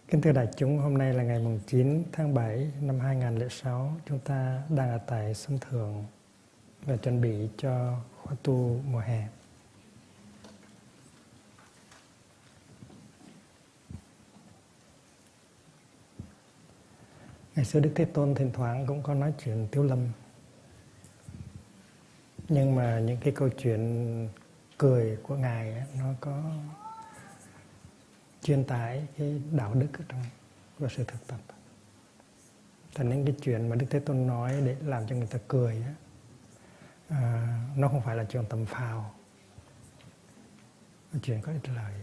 Kính thưa đại chúng, hôm nay là ngày 9 tháng 7 năm 2006. Chúng ta đang ở tại Sông Thượng và chuẩn bị cho khóa tu mùa hè. Ngày xưa Đức Thế Tôn thỉnh thoảng cũng có nói chuyện Tiếu Lâm. Nhưng mà những cái câu chuyện cười của Ngài ấy, nó có truyền tải cái đạo đức ở trong và sự thực tập. Thành những cái chuyện mà Đức Thế Tôn nói để làm cho người ta cười ấy, nó không phải là chuyện tầm phào, là chuyện có ích lợi.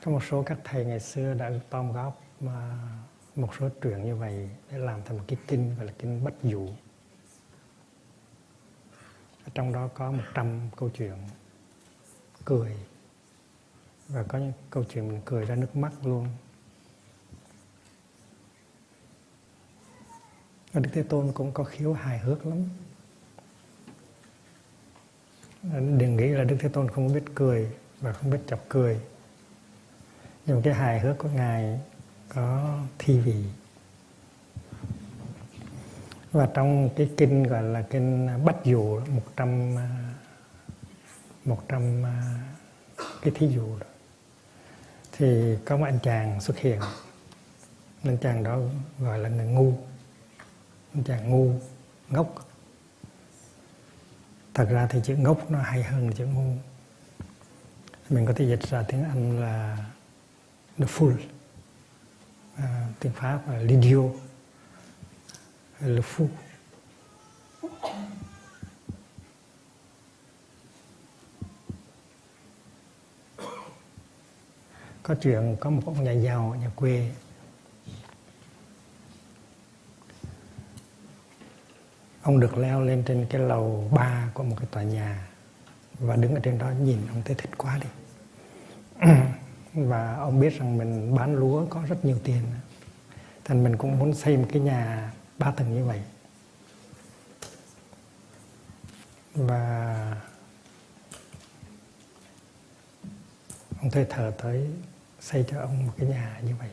Có một số các thầy ngày xưa đã gom góp một số truyện như vậy để làm thành một cái kinh gọi là kinh Bách Dụ. Ở trong đó có 100 câu chuyện cười, và có những câu chuyện mình cười ra nước mắt luôn. Và Đức Thế Tôn cũng có khiếu hài hước lắm. Đừng nghĩ là Đức Thế Tôn không biết cười và không biết chọc cười. Nhưng mà cái hài hước của Ngài có thi vị. Và trong cái kinh gọi là kinh Bách Dụ, 100 cái thí dụ đó, thì có một anh chàng xuất hiện. Anh chàng đó gọi là người ngu. Anh chàng ngu, ngốc. Thật ra thì chữ ngốc nó hay hơn chữ ngu. Mình có thể dịch ra tiếng Anh là the fool, tiếng Pháp là l'idiot, le fou. Có chuyện có một ông nhà giàu ở nhà quê. Ông được leo lên trên cái lầu 3 của một cái tòa nhà và đứng ở trên đó nhìn, ông thấy thích quá đi. Và ông biết rằng mình bán lúa có rất nhiều tiền, thành mình cũng muốn xây một cái nhà 3 tầng như vậy. Và ông thuê thợ tới xây cho ông một cái nhà như vậy.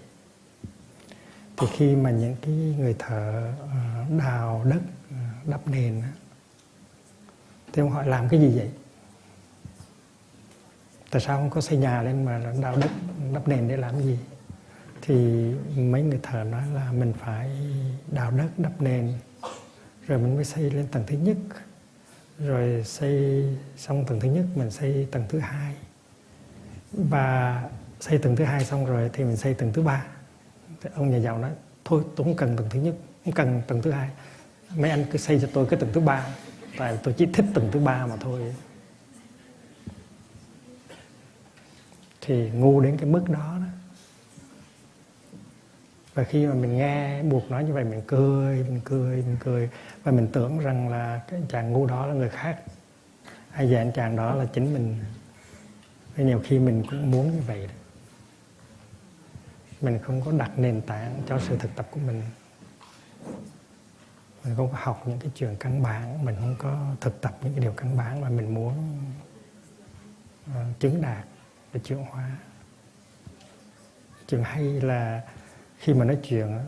Thì khi mà những cái người thợ đào đất, đắp nền, thì ông hỏi làm cái gì vậy? Tại sao không có xây nhà lên mà đào đất, đắp nền để làm gì? Thì mấy người thợ nói là mình phải đào đất, đắp nền, rồi mình mới xây lên tầng thứ nhất. Rồi xây xong tầng thứ nhất, mình xây tầng thứ hai. Và xây tầng thứ hai xong rồi thì mình xây tầng thứ ba. Thì ông nhà giàu nói, thôi tôi không cần tầng thứ nhất, không cần tầng thứ hai. Mấy anh cứ xây cho tôi cái tầng thứ ba, tại tôi chỉ thích tầng thứ ba mà thôi. Thì ngu đến cái mức đó. Và khi mà mình nghe buộc nói như vậy, mình cười. Và mình tưởng rằng là cái chàng ngu đó là người khác. Hay là anh chàng đó là chính mình. Vì nhiều khi mình cũng muốn như vậy. Mình không có đặt nền tảng cho sự thực tập của mình. Mình không có học những cái chuyện căn bản. Mình không có thực tập những cái điều căn bản mà mình muốn chứng đạt để chuyển hóa. Chuyện hay là khi mà nói chuyện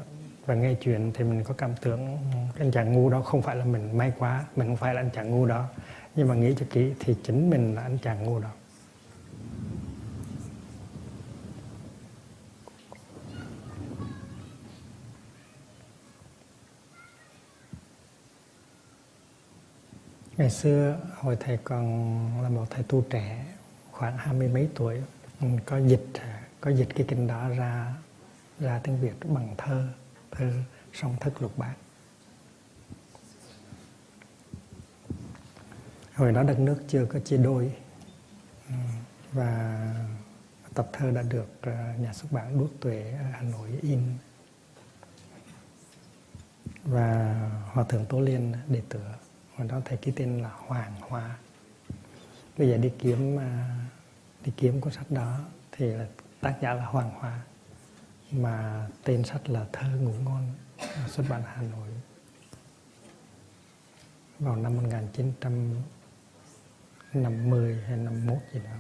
và nghe chuyện thì mình có cảm tưởng anh chàng ngu đó không phải là mình, may quá mình không phải là anh chàng ngu đó. Nhưng mà nghĩ cho kỹ thì chính mình là anh chàng ngu đó. Ngày xưa hồi thầy còn là một thầy tu trẻ, khoảng 20 mấy tuổi, có dịch cái kinh đó ra tiếng Việt bằng thơ Song Thất Lục Bát. Hồi đó đất nước chưa có chia đôi, và tập thơ đã được nhà xuất bản Đuốc Tuệ ở Hà Nội in. Và Hòa Thượng Tố Liên đề tựa. Hồi đó thầy ký tên là Hoàng Hoa. Bây giờ đi kiếm cuốn sách đó thì là tác giả là Hoàng Hoa, mà tên sách là Thơ Ngủ Ngon, xuất bản Hà Nội vào năm 1950 hay 51 gì đó.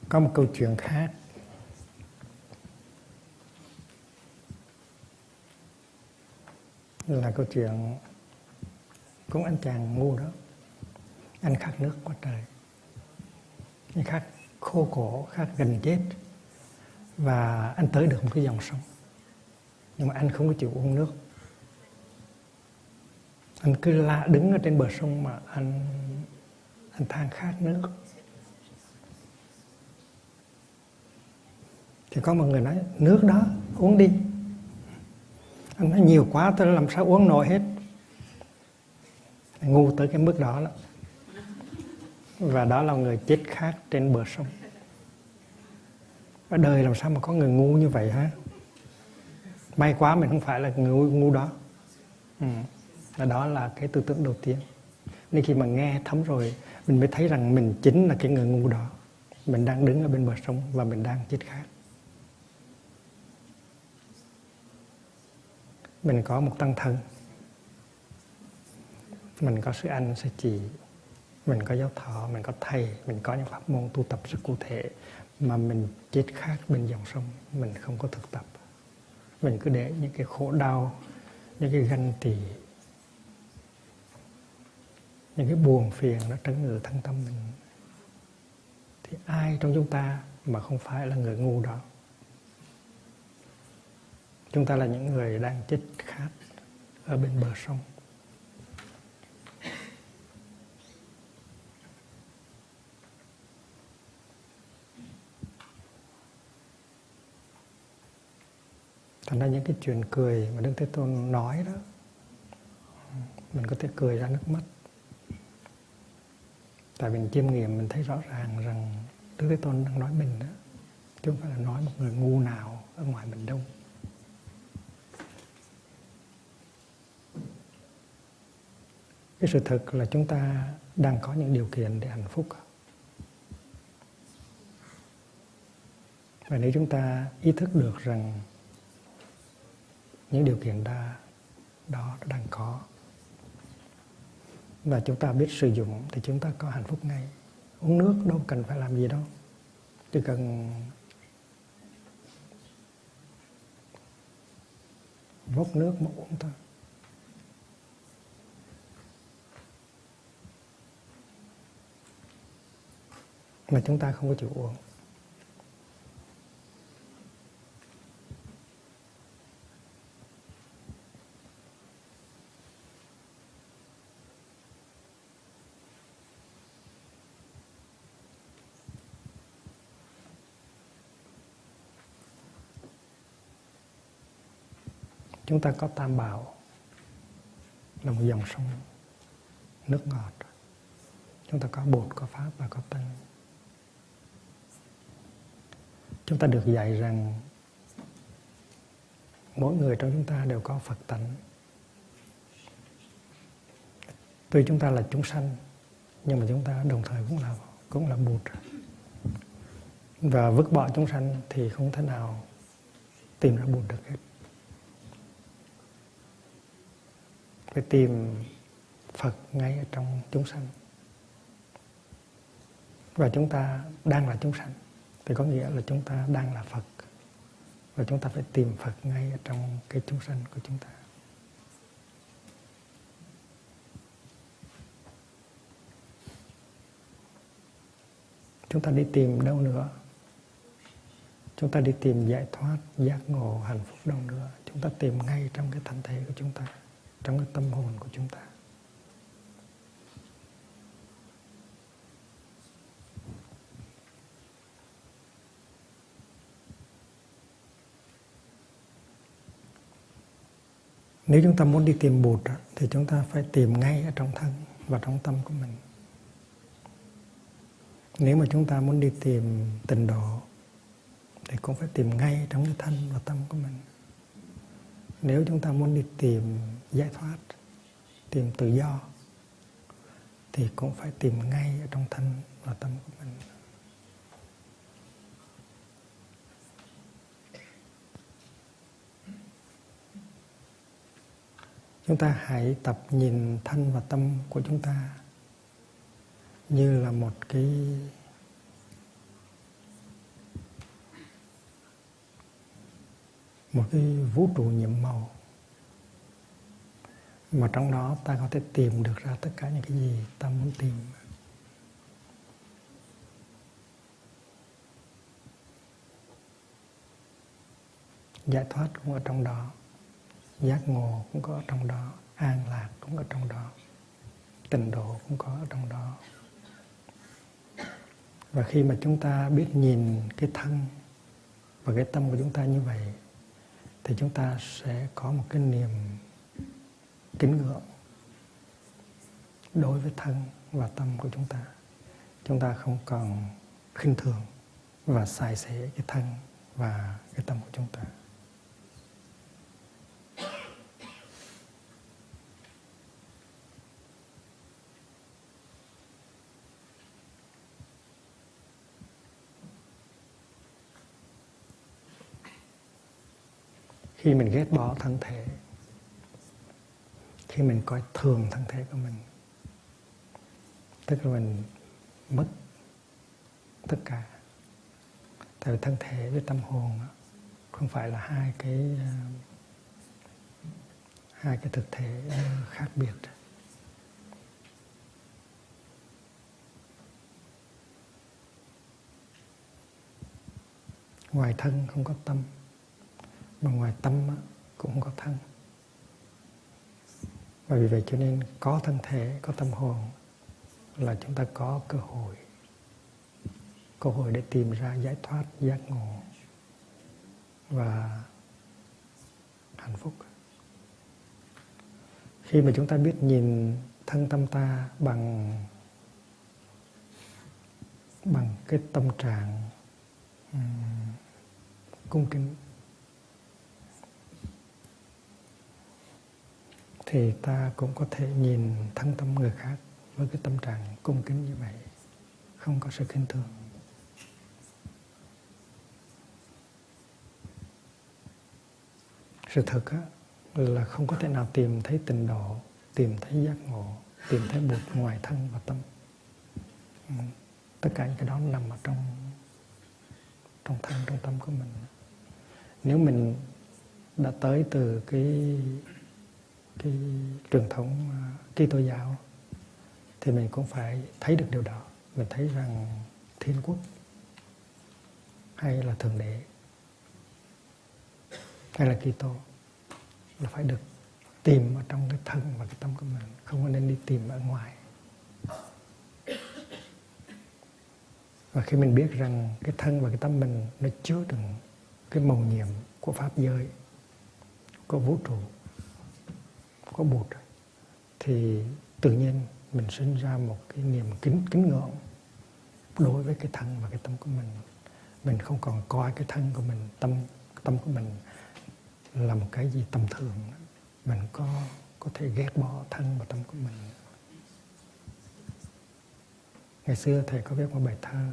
Có một câu chuyện khác là câu chuyện cũng anh chàng ngu đó. Anh khát nước quá trời, anh khát khô cổ, khát gần chết. Và anh tới được một cái dòng sông, nhưng mà anh không có chịu uống nước. Anh cứ đứng ở trên bờ sông mà anh than khát nước. Thì có một người nói: nước đó uống đi. Anh nói: nhiều quá tôi làm sao uống nổi hết. Ngu tới cái mức đó. Và đó là người chết khát trên bờ sông. Và đời làm sao mà có người ngu như vậy hả? May quá mình không phải là người ngu đó. Và đó là cái tư tưởng đầu tiên. Nên khi mà nghe thấm rồi, mình mới thấy rằng mình chính là cái người ngu đó. Mình đang đứng ở bên bờ sông và mình đang chết khát. Mình có một tăng thân, mình có sư anh, sư chị, mình có giáo thọ, mình có thầy, mình có những pháp môn tu tập rất cụ thể, mà mình chết khát bên dòng sông, mình không có thực tập. Mình cứ để những cái khổ đau, những cái ganh tị, những cái buồn phiền nó trấn ngự thân tâm mình. Thì ai trong chúng ta mà không phải là người ngu đó? Chúng ta là những người đang chết khát ở bên bờ sông. Thành ra những cái chuyện cười mà Đức Thế Tôn nói đó, mình có thể cười ra nước mắt. Tại mình chiêm nghiệm, mình thấy rõ ràng rằng Đức Thế Tôn đang nói mình đó, chứ không phải là nói một người ngu nào ở ngoài mình đâu. Cái sự thật là chúng ta đang có những điều kiện để hạnh phúc. Và nếu chúng ta ý thức được rằng những điều kiện đó đang có, và chúng ta biết sử dụng, thì chúng ta có hạnh phúc ngay. Uống nước đâu cần phải làm gì đâu, chỉ cần vốc nước mà uống thôi. Mà chúng ta không có chịu uống. Chúng ta có Tam Bảo là một dòng sông nước ngọt. Chúng ta có Bụt, có Pháp và có Tăng. Chúng ta được dạy rằng mỗi người trong chúng ta đều có Phật tánh. Tuy chúng ta là chúng sanh, nhưng mà chúng ta đồng thời cũng là Bụt. Và vứt bỏ chúng sanh thì không thể nào tìm ra Bụt được hết. Phải tìm Phật ngay ở trong chúng sanh. Và chúng ta đang là chúng sanh thì có nghĩa là chúng ta đang là Phật. Và chúng ta phải tìm Phật ngay ở trong cái chúng sanh của chúng ta. Chúng ta đi tìm đâu nữa? Chúng ta đi tìm giải thoát, giác ngộ, hạnh phúc đâu nữa? Chúng ta tìm ngay trong cái thân thể của chúng ta, trong cái tâm hồn của chúng ta. Nếu chúng ta muốn đi tìm Bụt thì chúng ta phải tìm ngay ở trong thân và trong tâm của mình. Nếu mà chúng ta muốn đi tìm tịnh độ thì cũng phải tìm ngay trong cái thân và tâm của mình. Nếu chúng ta muốn đi tìm giải thoát, tìm tự do thì cũng phải tìm ngay ở trong thân và tâm của mình. Chúng ta hãy tập nhìn thân và tâm của chúng ta như là một cái một cái vũ trụ nhiệm màu, mà trong đó ta có thể tìm được ra tất cả những cái gì ta muốn tìm. Giải thoát cũng ở trong đó, giác ngộ cũng có ở trong đó, an lạc cũng ở trong đó, tịnh độ cũng có ở trong đó. Và khi mà chúng ta biết nhìn cái thân và cái tâm của chúng ta như vậy, thì chúng ta sẽ có một cái niềm kính ngưỡng đối với thân và tâm của chúng ta. Chúng ta không còn khinh thường và xài xể cái thân và cái tâm của chúng ta. Khi mình ghét bỏ thân thể, khi mình coi thường thân thể của mình, tức là mình mất tất cả. Tại vì thân thể với tâm hồn không phải là hai cái thực thể khác biệt. Ngoài thân không có tâm, mà ngoài tâm cũng không có thân. Và vì vậy cho nên có thân thể, có tâm hồn là chúng ta có cơ hội để tìm ra giải thoát, giác ngộ và hạnh phúc. Khi mà chúng ta biết nhìn thân tâm ta bằng cái tâm trạng cung kính, thì ta cũng có thể nhìn thân tâm người khác với cái tâm trạng cung kính như vậy, không có sự khinh thường. Sự thật là không có thể nào tìm thấy tịnh độ, tìm thấy giác ngộ, tìm thấy Bụt ngoài thân và tâm. Tất cả những cái đó nằm ở trong thân, trong tâm của mình. Nếu mình đã tới từ cái truyền thống Kitô giáo, thì mình cũng phải thấy được điều đó. Mình thấy rằng Thiên Quốc hay là Thượng Đế hay là Kitô là phải được tìm ở trong cái thân và cái tâm của mình, không có nên đi tìm ở ngoài. Và khi mình biết rằng cái thân và cái tâm mình nó chứa đựng cái mầu nhiệm của pháp giới, của vũ trụ, của Bụt, thì tự nhiên mình sinh ra một cái niềm kính ngưỡng đối với cái thân và cái tâm của mình. Mình không còn coi cái thân của mình, tâm của mình là một cái gì tầm thường. Mình có thể ghét bỏ thân và tâm của mình. Ngày xưa thầy có viết một bài thơ,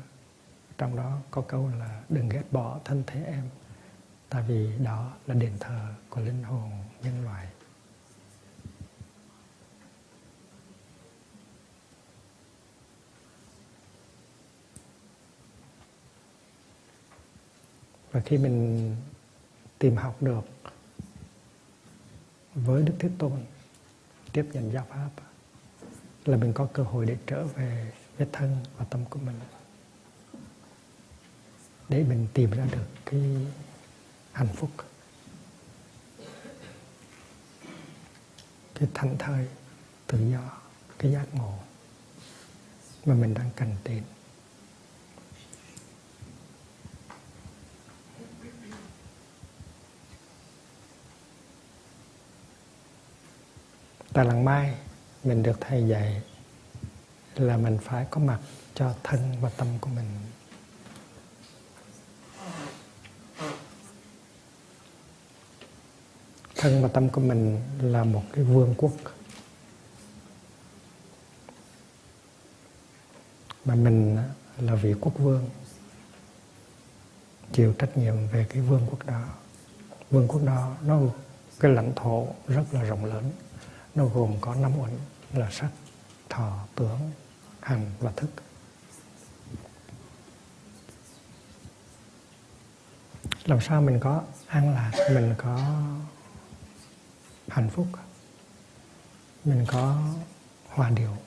trong đó có câu là đừng ghét bỏ thân thể em, tại vì đó là đền thờ của linh hồn nhân loại. Và khi mình tìm học được với Đức Thế Tôn, tiếp nhận giáo pháp, là mình có cơ hội để trở về với thân và tâm của mình, để mình tìm ra được cái hạnh phúc, cái thảnh thơi, tự do, cái giác ngộ mà mình đang cần tìm. Tại Làng Mai, mình được thầy dạy là mình phải có mặt cho thân và tâm của mình. Thân và tâm của mình là một cái vương quốc, mà mình là vị quốc vương, chịu trách nhiệm về cái vương quốc đó. Vương quốc đó nó cái lãnh thổ rất là rộng lớn, nó gồm có 5 uẩn là sắc, thọ, tưởng, hành và thức. Làm sao mình có an lạc, mình có hạnh phúc, mình có hòa điệu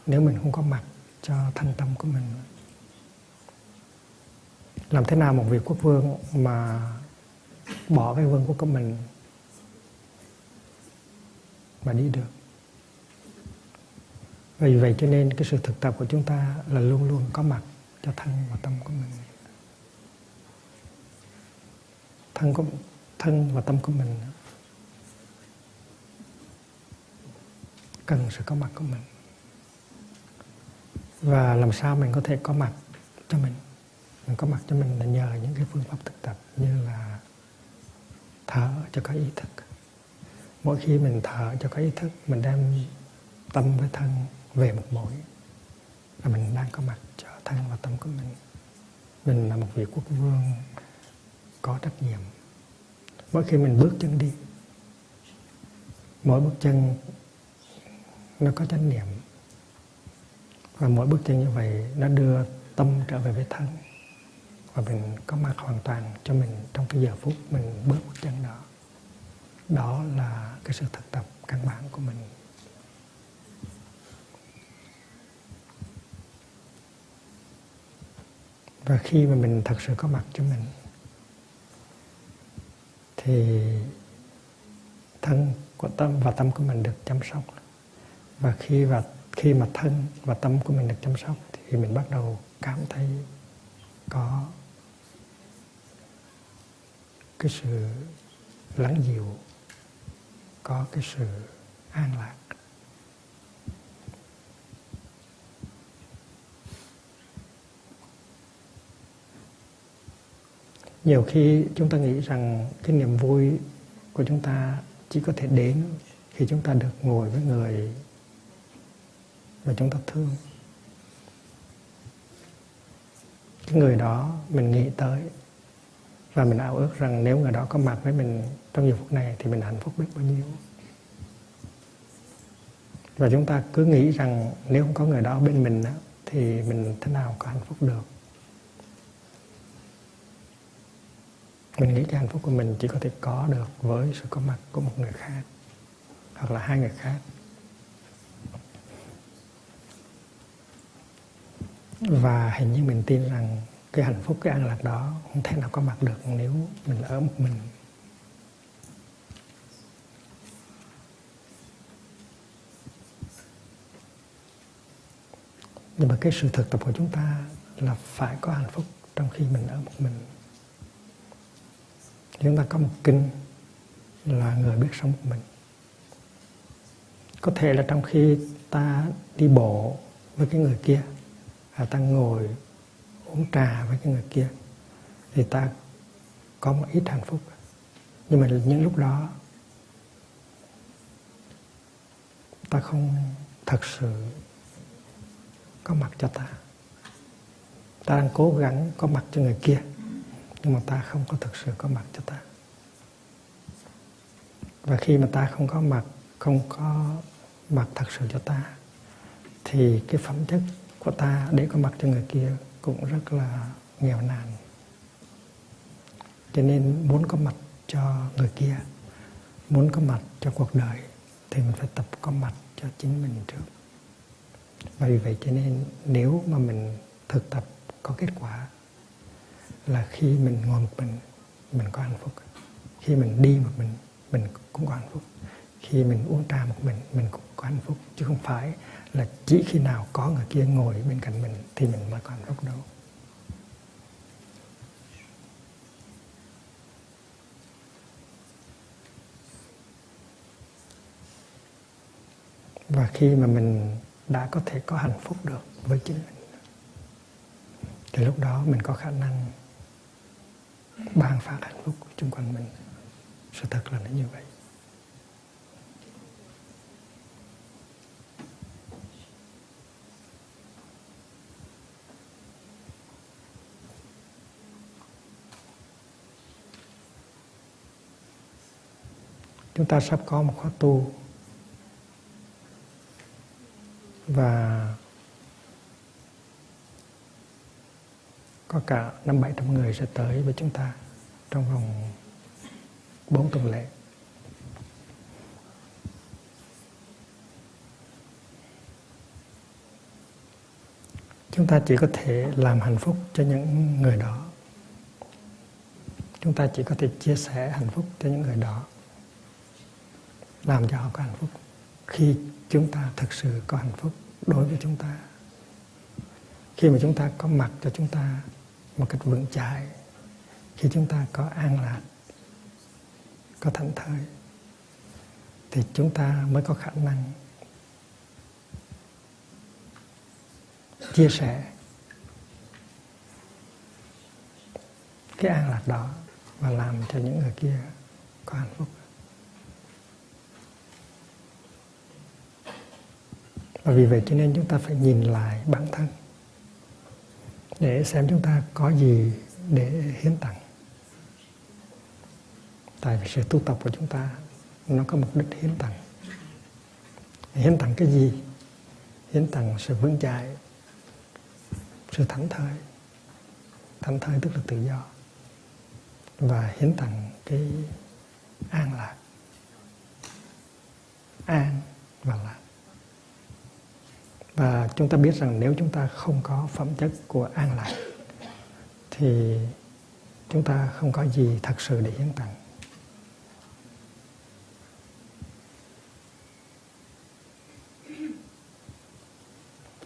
nếu mình không có mặt cho thân tâm của mình? Làm thế nào một vị quốc vương mà bỏ cái vương quốc của mình mà đi được? Vì vậy cho nên cái sự thực tập của chúng ta là luôn luôn có mặt cho thân và tâm của mình. Thân và tâm của mình cần sự có mặt của mình. Và làm sao mình có thể có mặt cho mình? Mình có mặt cho mình là nhờ những cái phương pháp thực tập như là thở cho có ý thức. Mỗi khi mình thở cho có ý thức, mình đem tâm với thân về một mối, là mình đang có mặt cho thân và tâm của mình. Mình là một vị quốc vương có trách nhiệm. Mỗi khi mình bước chân đi, mỗi bước chân nó có chánh niệm, và mỗi bước chân như vậy nó đưa tâm trở về với thân, và mình có mặt hoàn toàn cho mình trong cái giờ phút mình bước chân đó. Đó là cái sự thực tập căn bản của mình. Và khi mà mình thật sự có mặt cho mình thì thân của tâm và tâm của mình được chăm sóc. Và khi mà thân và tâm của mình được chăm sóc thì mình bắt đầu cảm thấy có cái sự lắng dịu, có cái sự an lạc. Nhiều khi chúng ta nghĩ rằng cái niềm vui của chúng ta chỉ có thể đến khi chúng ta được ngồi với người mà chúng ta thương. Cái người đó mình nghĩ tới và mình ao ước rằng nếu người đó có mặt với mình trong giờ phút này thì mình hạnh phúc biết bao nhiêu. Và chúng ta cứ nghĩ rằng nếu không có người đó bên mình thì mình thế nào có hạnh phúc được. Mình nghĩ cái hạnh phúc của mình chỉ có thể có được với sự có mặt của một người khác hoặc là hai người khác. Và hình như mình tin rằng cái hạnh phúc, cái an lạc đó không thể nào có mặt được nếu mình ở một mình. Nhưng mà cái sự thực tập của chúng ta là phải có hạnh phúc trong khi mình ở một mình. Chúng ta có một kinh là người biết sống một mình. Có thể là trong khi ta đi bộ với cái người kia, ta ngồi uống trà với cái người kia, thì ta có một ít hạnh phúc. Nhưng mà những lúc đó ta không thật sự có mặt cho ta. Ta đang cố gắng có mặt cho người kia, nhưng mà ta không có thực sự có mặt cho ta. Và khi mà ta không có mặt thật sự cho ta, thì cái phẩm chất của ta để có mặt cho người kia cũng rất là nghèo nàn. Cho nên muốn có mặt cho người kia, muốn có mặt cho cuộc đời, thì mình phải tập có mặt cho chính mình trước. Và vì vậy cho nên nếu mà mình thực tập có kết quả là khi mình ngồi một mình có hạnh phúc. Khi mình đi một mình cũng có hạnh phúc. Khi mình uống trà một mình cũng có hạnh phúc. Chứ không phải là chỉ khi nào có người kia ngồi bên cạnh mình thì mình mới có hạnh phúc đâu. Và khi mà mình đã có thể có hạnh phúc được với chính mình, thì lúc đó mình có khả năng ban phát hạnh phúc xung quanh mình. Sự thật là nó như vậy. Chúng ta sắp có một khóa tu, và có cả 500-700 người sẽ tới với chúng ta trong vòng 4 tuần lễ. Chúng ta chỉ có thể làm hạnh phúc cho những người đó. Chúng ta chỉ có thể chia sẻ hạnh phúc cho những người đó, làm cho họ có hạnh phúc khi chúng ta thực sự có hạnh phúc đối với chúng ta. Khi mà chúng ta có mặt cho chúng ta một cách vững chãi, khi chúng ta có an lạc, có thảnh thơi, thì chúng ta mới có khả năng chia sẻ cái an lạc đó và làm cho những người kia có hạnh phúc. Và vì vậy cho nên chúng ta phải nhìn lại bản thân để xem chúng ta có gì để hiến tặng. Tại vì sự tu tập của chúng ta nó có mục đích hiến tặng. Hiến tặng cái gì? Hiến tặng sự vững chãi, sự thảnh thơi. Thảnh thơi tức là tự do. Và hiến tặng cái an lạc. An và lạc. Và chúng ta biết rằng nếu chúng ta không có phẩm chất của an lạc thì chúng ta không có gì thật sự để hiến tặng.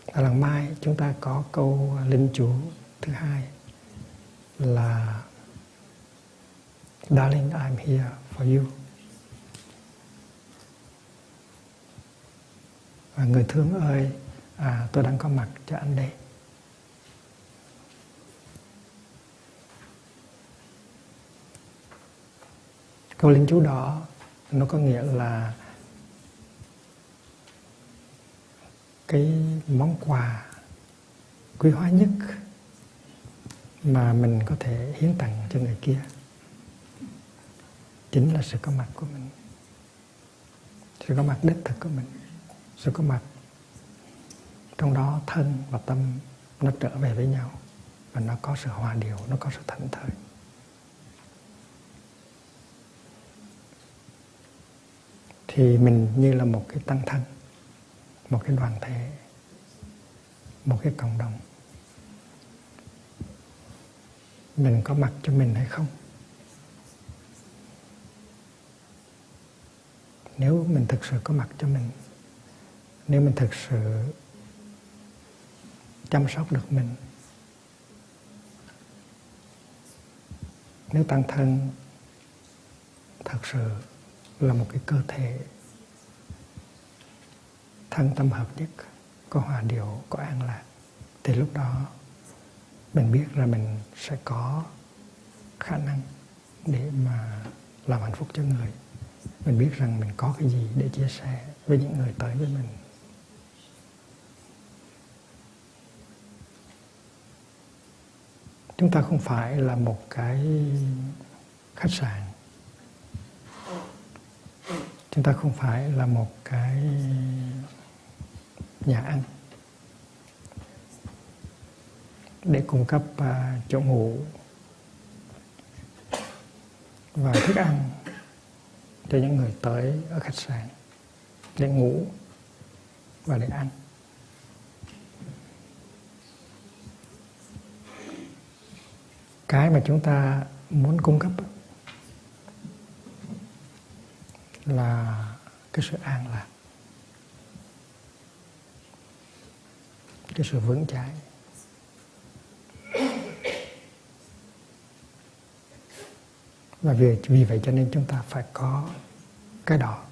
Ở lần mai chúng ta có câu linh chú thứ hai là Darling, I'm here for you. Và người thương ơi, tôi đang có mặt cho anh đây. Câu linh chú đó nó có nghĩa là cái món quà quý hóa nhất mà mình có thể hiến tặng cho người kia chính là sự có mặt của mình, sự có mặt đích thực của mình, sự có mặt trong đó thân và tâm nó trở về với nhau và nó có sự hòa điều, nó có sự thảnh thơi. Thì mình như là một cái tăng thân, một cái đoàn thể, một cái cộng đồng. Mình có mặt cho mình hay không? Nếu mình thực sự có mặt cho mình, nếu mình thực sự chăm sóc được mình, nếu tăng thân thật sự là một cái cơ thể thân tâm hợp nhất, có hòa điệu, có an lạc, thì lúc đó mình biết là mình sẽ có khả năng để mà làm hạnh phúc cho người. Mình biết rằng mình có cái gì để chia sẻ với những người tới với mình. Chúng ta không phải là một cái khách sạn. Chúng ta không phải là một cái nhà ăn để cung cấp chỗ ngủ và thức ăn cho những người tới ở khách sạn để ngủ và để ăn. Cái mà chúng ta muốn cung cấp là cái sự an lạc, cái sự vững chãi. Và vì vậy cho nên chúng ta phải có cái đó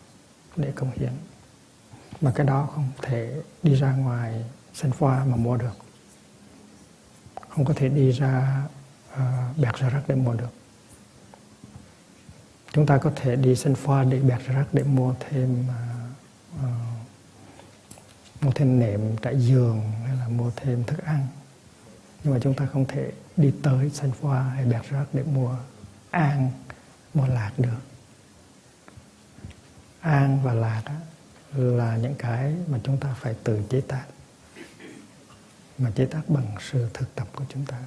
để cống hiến. Mà cái đó không thể đi ra ngoài Sân Phoa mà mua được. Không có thể đi ra Bẹt Rà Rắc để mua được. Chúng ta có thể đi Sân Phoa để Bẹt Rà Rắc để mua thêm nệm trải giường hay là mua thêm thức ăn. Nhưng mà chúng ta không thể đi tới Sân Phoa hay Bẹt Rà Rắc để mua an, mua lạc được. An và lạc là những cái mà chúng ta phải tự chế tác, mà chế tác bằng sự thực tập của chúng ta.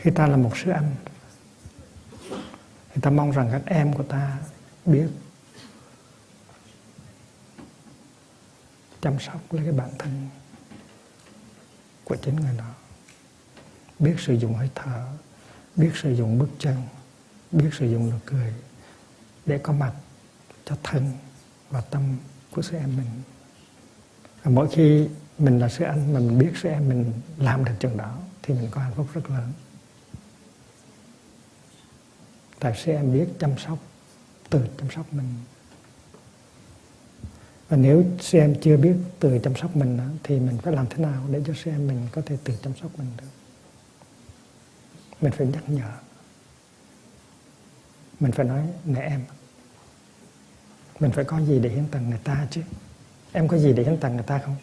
Khi ta là một sư anh thì ta mong rằng các em của ta biết chăm sóc lấy cái bản thân của chính người đó, biết sử dụng hơi thở, biết sử dụng bước chân, biết sử dụng nụ cười để có mặt cho thân và tâm của sư em mình. Và mỗi khi mình là sư anh mà mình biết sư em mình làm được chừng đó thì mình có hạnh phúc rất lớn. Tại sư em biết chăm sóc, tự chăm sóc mình. Và nếu sư em chưa biết tự chăm sóc mình thì mình phải làm thế nào để cho sư em mình có thể tự chăm sóc mình được. Mình phải nhắc nhở. Mình phải nói, này em, mình phải có gì để hiến tặng người ta chứ. Em có gì để hiến tặng người ta không?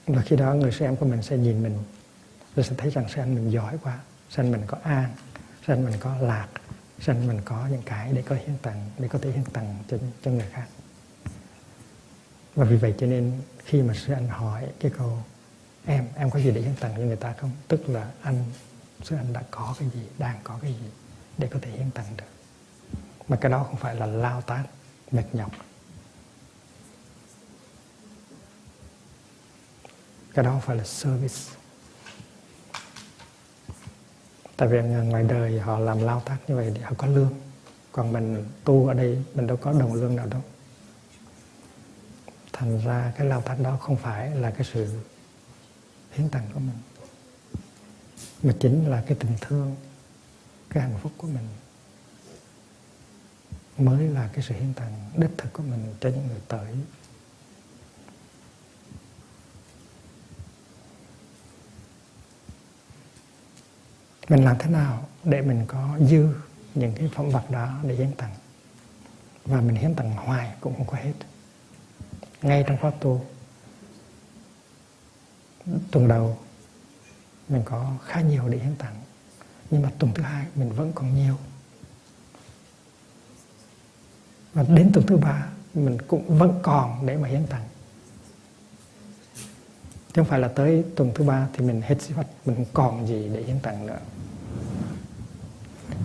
Và khi đó người sư em của mình sẽ nhìn mình, rồi sẽ thấy rằng sư anh mình giỏi quá, sư anh mình có an, sư anh mình có lạc, sư anh mình có những cái để có hiến tặng, để có thể hiến tặng cho người khác. Và vì vậy cho nên khi mà sư anh hỏi cái câu em có gì để hiến tặng cho người ta không? Tức là sư anh đã có cái gì, đang có cái gì để có thể hiến tặng được. Mà cái đó không phải là lao tác, mệt nhọc. Cái đó không phải là service. Tại vì ngoài đời họ làm lao tác như vậy để họ có lương. Còn mình tu ở đây mình đâu có đồng lương nào đâu. Thành ra cái lao tác đó không phải là cái sự hiến tặng của mình, mà chính là cái tình thương, cái hạnh phúc của mình mới là cái sự hiến tặng đích thực của mình cho những người tới. Mình làm thế nào để mình có dư những cái phẩm vật đó để hiến tặng. Và mình hiến tặng hoài cũng không có hết. Ngay trong khóa tu tuần đầu mình có khá nhiều để hiến tặng, nhưng mà tuần thứ hai mình vẫn còn nhiều. Và đến tuần thứ ba mình cũng vẫn còn để mà hiến tặng. Chứ không phải là tới tuần thứ ba thì mình hết sức, mình không còn gì để hiến tặng nữa.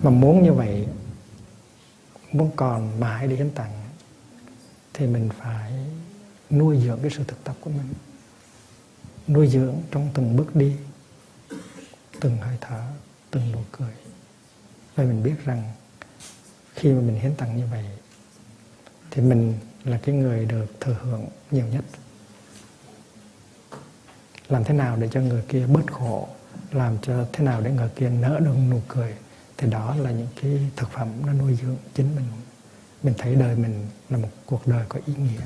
Mà muốn như vậy, muốn còn mãi để hiến tặng thì mình phải nuôi dưỡng cái sự thực tập của mình. Nuôi dưỡng trong từng bước đi, từng hơi thở, từng nụ cười. Và mình biết rằng khi mà mình hiến tặng như vậy thì mình là cái người được thừa hưởng nhiều nhất. Làm thế nào để cho người kia bớt khổ, làm cho thế nào để người kia nở được nụ cười, thì đó là những cái thực phẩm nó nuôi dưỡng chính mình. Mình thấy đời mình là một cuộc đời có ý nghĩa,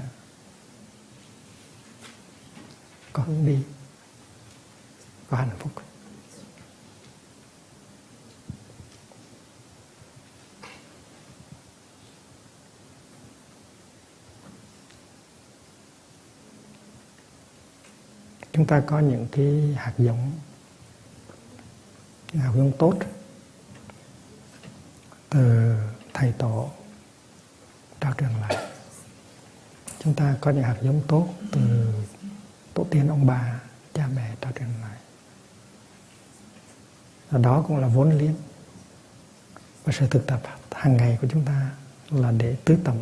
có hướng đi, có hạnh phúc. Chúng ta có những cái hạt giống tốt từ thầy tổ trao truyền lại. Chúng ta có những hạt giống tốt từ tổ tiên ông bà, cha mẹ trao truyền lại. Và đó cũng là vốn liếng. Và sự thực tập hàng ngày của chúng ta là để tưới tẩm,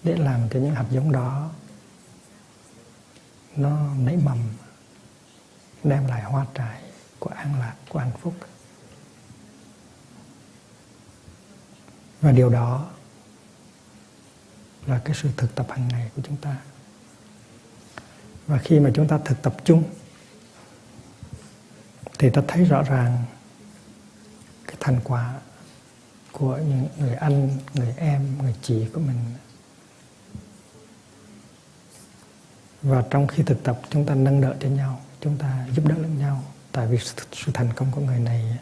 để làm cho những hạt giống đó nó nảy mầm, đem lại hoa trái của an lạc, của hạnh phúc. Và điều đó là cái sự thực tập hàng ngày của chúng ta. Và khi mà chúng ta thực tập chung thì ta thấy rõ ràng cái thành quả của những người anh, người em, người chị của mình. Và trong khi thực tập chúng ta nâng đỡ cho nhau, chúng ta giúp đỡ lẫn nhau. Tại vì sự thành công của người này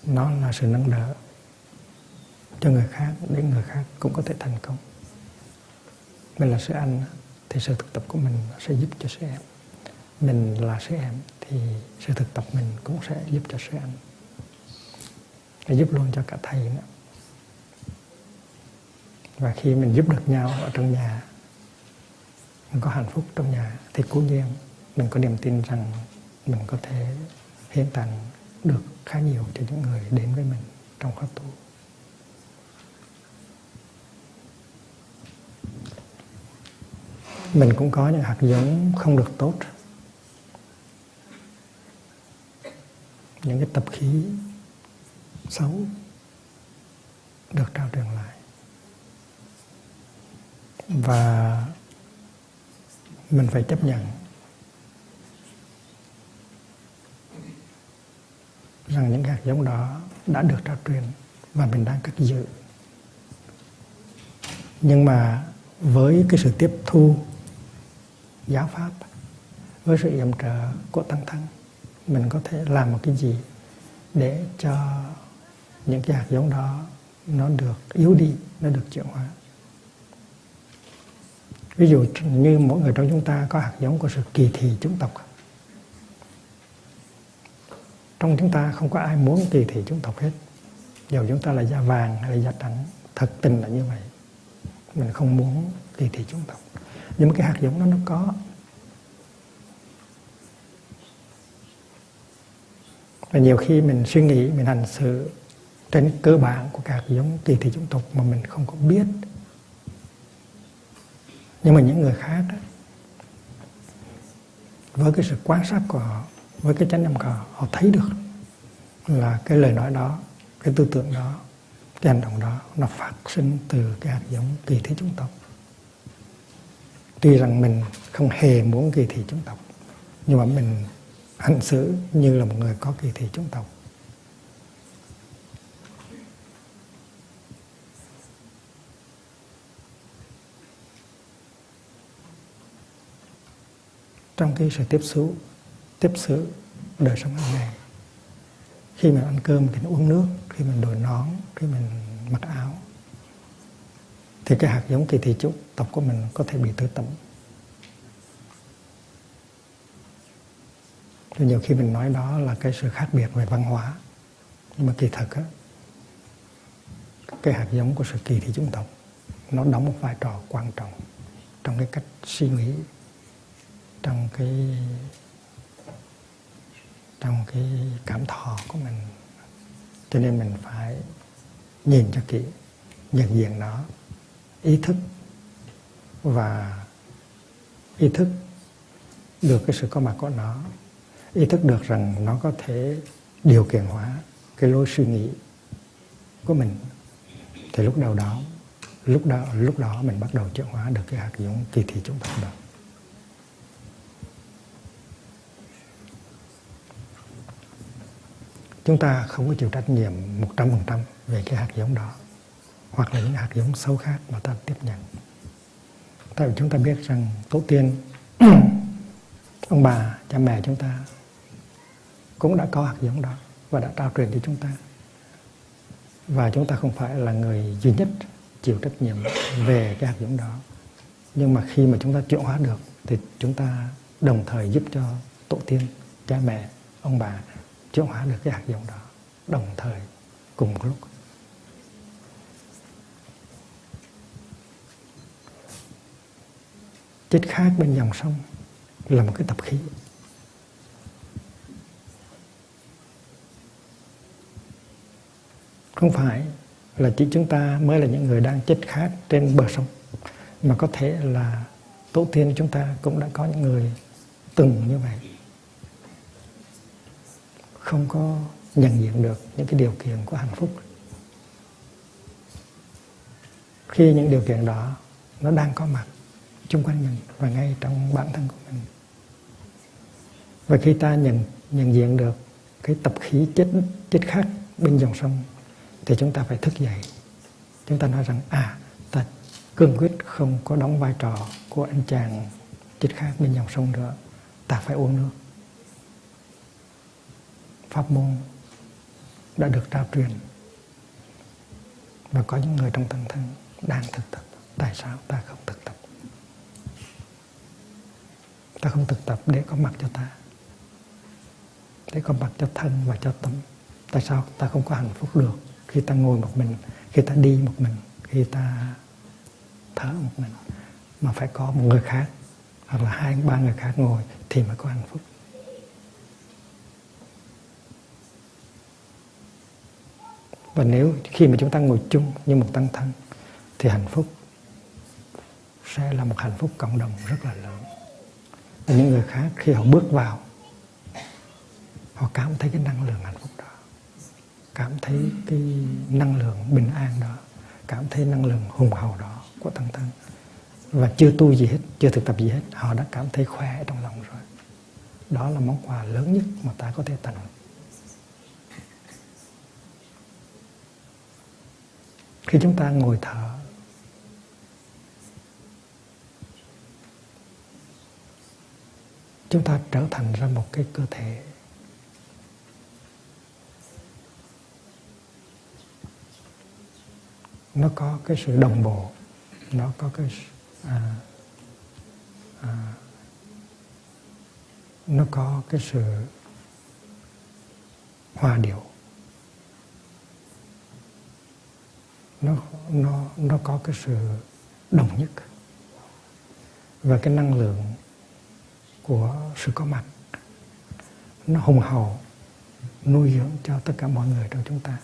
nó là sự nâng đỡ cho người khác, để người khác cũng có thể thành công. Mình là sư anh thì sự thực tập của mình sẽ giúp cho sư em. Mình là sư em thì sự thực tập mình cũng sẽ giúp cho sư anh, để giúp luôn cho cả thầy nữa. Và khi mình giúp được nhau ở trong nhà mình có hạnh phúc trong nhà thì cố nhiên mình có niềm tin rằng mình có thể hiến tặng được khá nhiều cho những người đến với mình trong khóa tu. Mình cũng có những hạt giống không được tốt, những cái tập khí xấu được trao truyền lại, và mình phải chấp nhận rằng những hạt giống đó đã được trao truyền và mình đang cất giữ. Nhưng mà với cái sự tiếp thu giáo pháp, với sự yểm trợ của Tăng Thân, mình có thể làm một cái gì để cho những cái hạt giống đó nó được yếu đi, nó được chuyển hóa. Ví dụ như mỗi người trong chúng ta có hạt giống của sự kỳ thị chủng tộc. Trong chúng ta không có ai muốn kỳ thị chủng tộc hết. Dù chúng ta là da vàng hay là da trắng, thật tình là như vậy. Mình không muốn kỳ thị chủng tộc. Nhưng mà cái hạt giống đó nó có. Và nhiều khi mình suy nghĩ, mình hành xử trên cơ bản của các hạt giống kỳ thị chủng tộc mà mình không có biết. Nhưng mà những người khác đó, với cái sự quan sát của họ, với cái chánh niệm của họ, họ thấy được là cái lời nói đó, cái tư tưởng đó, cái hành động đó nó phát sinh từ cái hạt giống kỳ thị chủng tộc. Tuy rằng mình không hề muốn kỳ thị chủng tộc, nhưng mà mình hành xử như là một người có kỳ thị chủng tộc. Trong cái sự tiếp xúc đời sống hàng ngày, khi mình ăn cơm, khi mình uống nước, khi mình đội nón, khi mình mặc áo, thì cái hạt giống kỳ thị chủng tộc của mình có thể bị tư tẩm. Thì nhiều khi mình nói đó là cái sự khác biệt về văn hóa, nhưng mà kỳ thực á, cái hạt giống của sự kỳ thị chủng tộc nó đóng một vai trò quan trọng trong cái cách suy nghĩ, trong cái cảm thọ của mình. Cho nên mình phải nhìn cho kỹ, nhận diện nó, ý thức được cái sự có mặt của nó, ý thức được rằng nó có thể điều khiển hóa cái lối suy nghĩ của mình. Thì lúc đó mình bắt đầu chuyển hóa được cái hạt giống kỳ thị chủng tộc đó. Chúng ta không có chịu trách nhiệm 100% về cái hạt giống đó, hoặc là những hạt giống xấu khác mà ta tiếp nhận. Tại vì chúng ta biết rằng tổ tiên, ông bà, cha mẹ chúng ta cũng đã có hạt giống đó và đã trao truyền cho chúng ta. Và chúng ta không phải là người duy nhất chịu trách nhiệm về cái hạt giống đó. Nhưng mà khi mà chúng ta chuyển hóa được thì chúng ta đồng thời giúp cho tổ tiên, cha mẹ, ông bà chuyển hóa được cái hạt giống đó đồng thời cùng một lúc. Chết khát bên dòng sông là một cái tập khí. Không phải là chỉ chúng ta mới là những người đang chết khát trên bờ sông, mà có thể là tổ tiên chúng ta cũng đã có những người từng như vậy, không có nhận diện được những cái điều kiện của hạnh phúc. Khi những điều kiện đó nó đang có mặt chung quanh mình và ngay trong bản thân của mình, và khi ta nhận diện được cái tập khí chết khát bên dòng sông, thì chúng ta phải thức dậy. Chúng ta nói rằng ta cương quyết không có đóng vai trò của anh chàng chết khát bên dòng sông nữa, ta phải uống nước. Pháp môn đã được trao truyền và có những người trong Tăng Thân đang thực tập. Tại sao ta không thực tập? Ta không thực tập để có mặt cho ta, để có mặt cho thân và cho tâm. Tại sao ta không có hạnh phúc được khi ta ngồi một mình, khi ta đi một mình, khi ta thở một mình, mà phải có một người khác hoặc là 2-3 người khác ngồi thì mới có hạnh phúc. Và nếu khi mà chúng ta ngồi chung như một tăng thân thì hạnh phúc sẽ là một hạnh phúc cộng đồng rất là lớn. Và những người khác khi họ bước vào, họ cảm thấy cái năng lượng hạnh phúc đó, cảm thấy cái năng lượng bình an đó, cảm thấy năng lượng hùng hậu đó của tăng thân. Và chưa tu gì hết, chưa thực tập gì hết, họ đã cảm thấy khỏe trong lòng rồi. Đó là món quà lớn nhất mà ta có thể tặng. Khi chúng ta ngồi thở, chúng ta trở thành ra một cái cơ thể nó có cái sự đồng bộ, nó có cái nó có cái sự hòa điệu, nó có cái sự đồng nhất, và cái năng lượng của sự có mặt nó hùng hậu nuôi dưỡng cho tất cả mọi người trong chúng ta.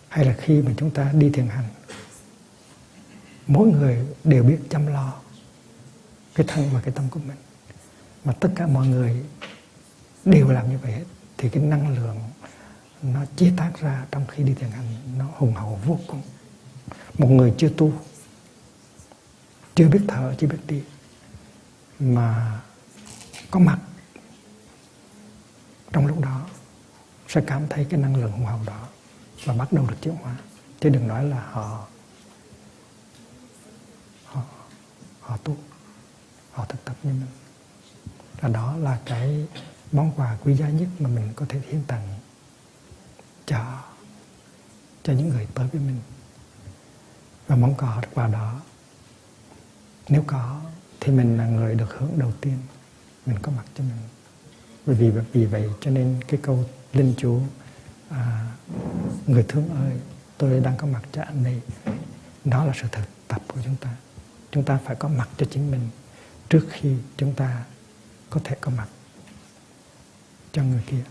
Hay là khi mà chúng ta đi thiền hành, mỗi người đều biết chăm lo cái thân và cái tâm của mình, mà tất cả mọi người đều làm như vậy hết, thì cái năng lượng nó chế tác ra trong khi đi thiền hành nó hùng hậu vô cùng. Một người chưa tu, chưa biết thở, chưa biết đi, mà có mặt trong lúc đó sẽ cảm thấy cái năng lượng hùng hậu đó và bắt đầu được chuyển hóa. Chứ đừng nói là họ tu, họ thực tập như mình. Và đó là cái món quà quý giá nhất mà mình có thể hiến tặng cho những người tới với mình. Và món quà đó, nếu có thì mình là người được hưởng đầu tiên, mình có mặt cho mình. Vì vậy cho nên cái câu linh chú người thương ơi, tôi đang có mặt cho anh đây, đó là sự thực tập của chúng ta. Chúng ta phải có mặt cho chính mình trước khi chúng ta có thể có mặt cho người kia.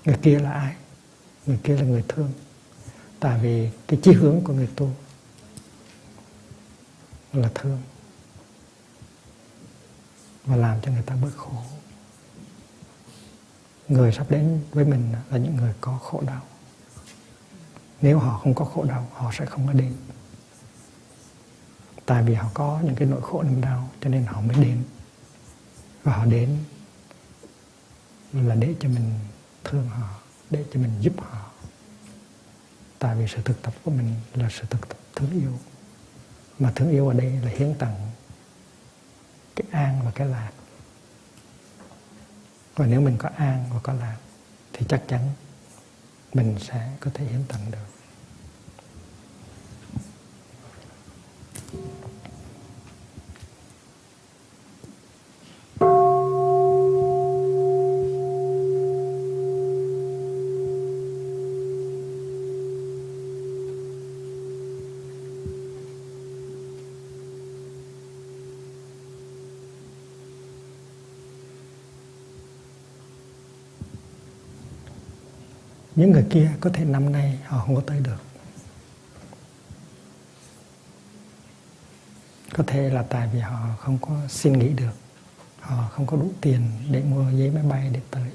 Người kia là ai? Người kia là người thương. Tại vì cái chí hướng của người tu là thương và làm cho người ta bớt khổ. Người sắp đến với mình là những người có khổ đau. Nếu họ không có khổ đau, họ sẽ không có đến. Tại vì họ có những cái nỗi khổ niềm đau, cho nên họ mới đến. Và họ đến là để cho mình thương họ, để cho mình giúp họ. Tại vì sự thực tập của mình là sự thực tập thương yêu. Mà thương yêu ở đây là hiến tặng cái an và cái lạc. Và nếu mình có an và có lạc thì chắc chắn mình sẽ có thể hiến tặng được. Những người kia có thể năm nay họ không có tới được. Có thể là tại vì họ không có xin nghỉ được, họ không có đủ tiền để mua giấy máy bay để tới.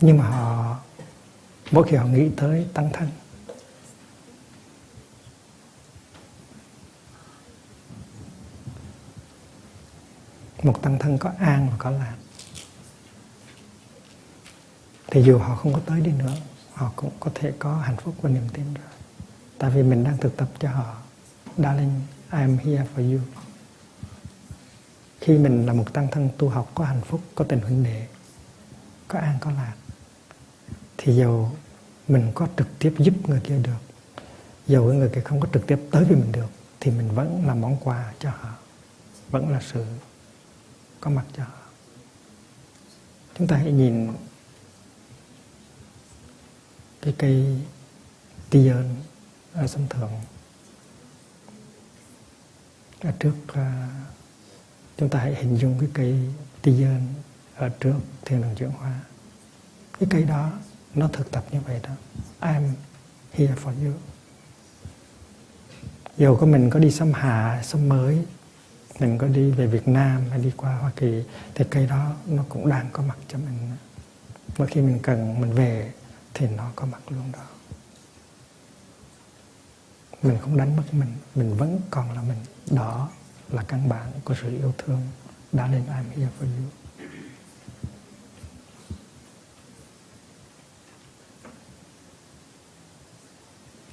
Nhưng mà mỗi khi họ nghĩ tới tăng thân, một tăng thân có an và có lạc, thì dù họ không có tới đi nữa, họ cũng có thể có hạnh phúc và niềm tin rồi. Tại vì mình đang thực tập cho họ. Darling, I am here for you. Khi mình là một tăng thân tu học có hạnh phúc, có tình huynh đệ, có an, có lạc, thì dầu mình có trực tiếp giúp người kia được, dầu người kia không có trực tiếp tới với mình được, thì mình vẫn là món quà cho họ, vẫn là sự có mặt cho họ. Chúng ta hãy nhìn cái cây ti ơn ở sân thượng. Ở trước chúng ta hãy hình dung cái cây ti ở trước thiên đường chuyển hóa. Cái cây đó nó thực tập như vậy đó. I'm here for you. Dù có mình có đi xăm Hạ, xăm Mới, mình có đi về Việt Nam hay đi qua Hoa Kỳ, thì cây đó nó cũng đang có mặt cho mình. Mỗi khi mình cần mình về thì nó có mặt luôn đó. Mình không đánh mất mình vẫn còn là mình. Đó là căn bản của sự yêu thương đã nên I'm here for you.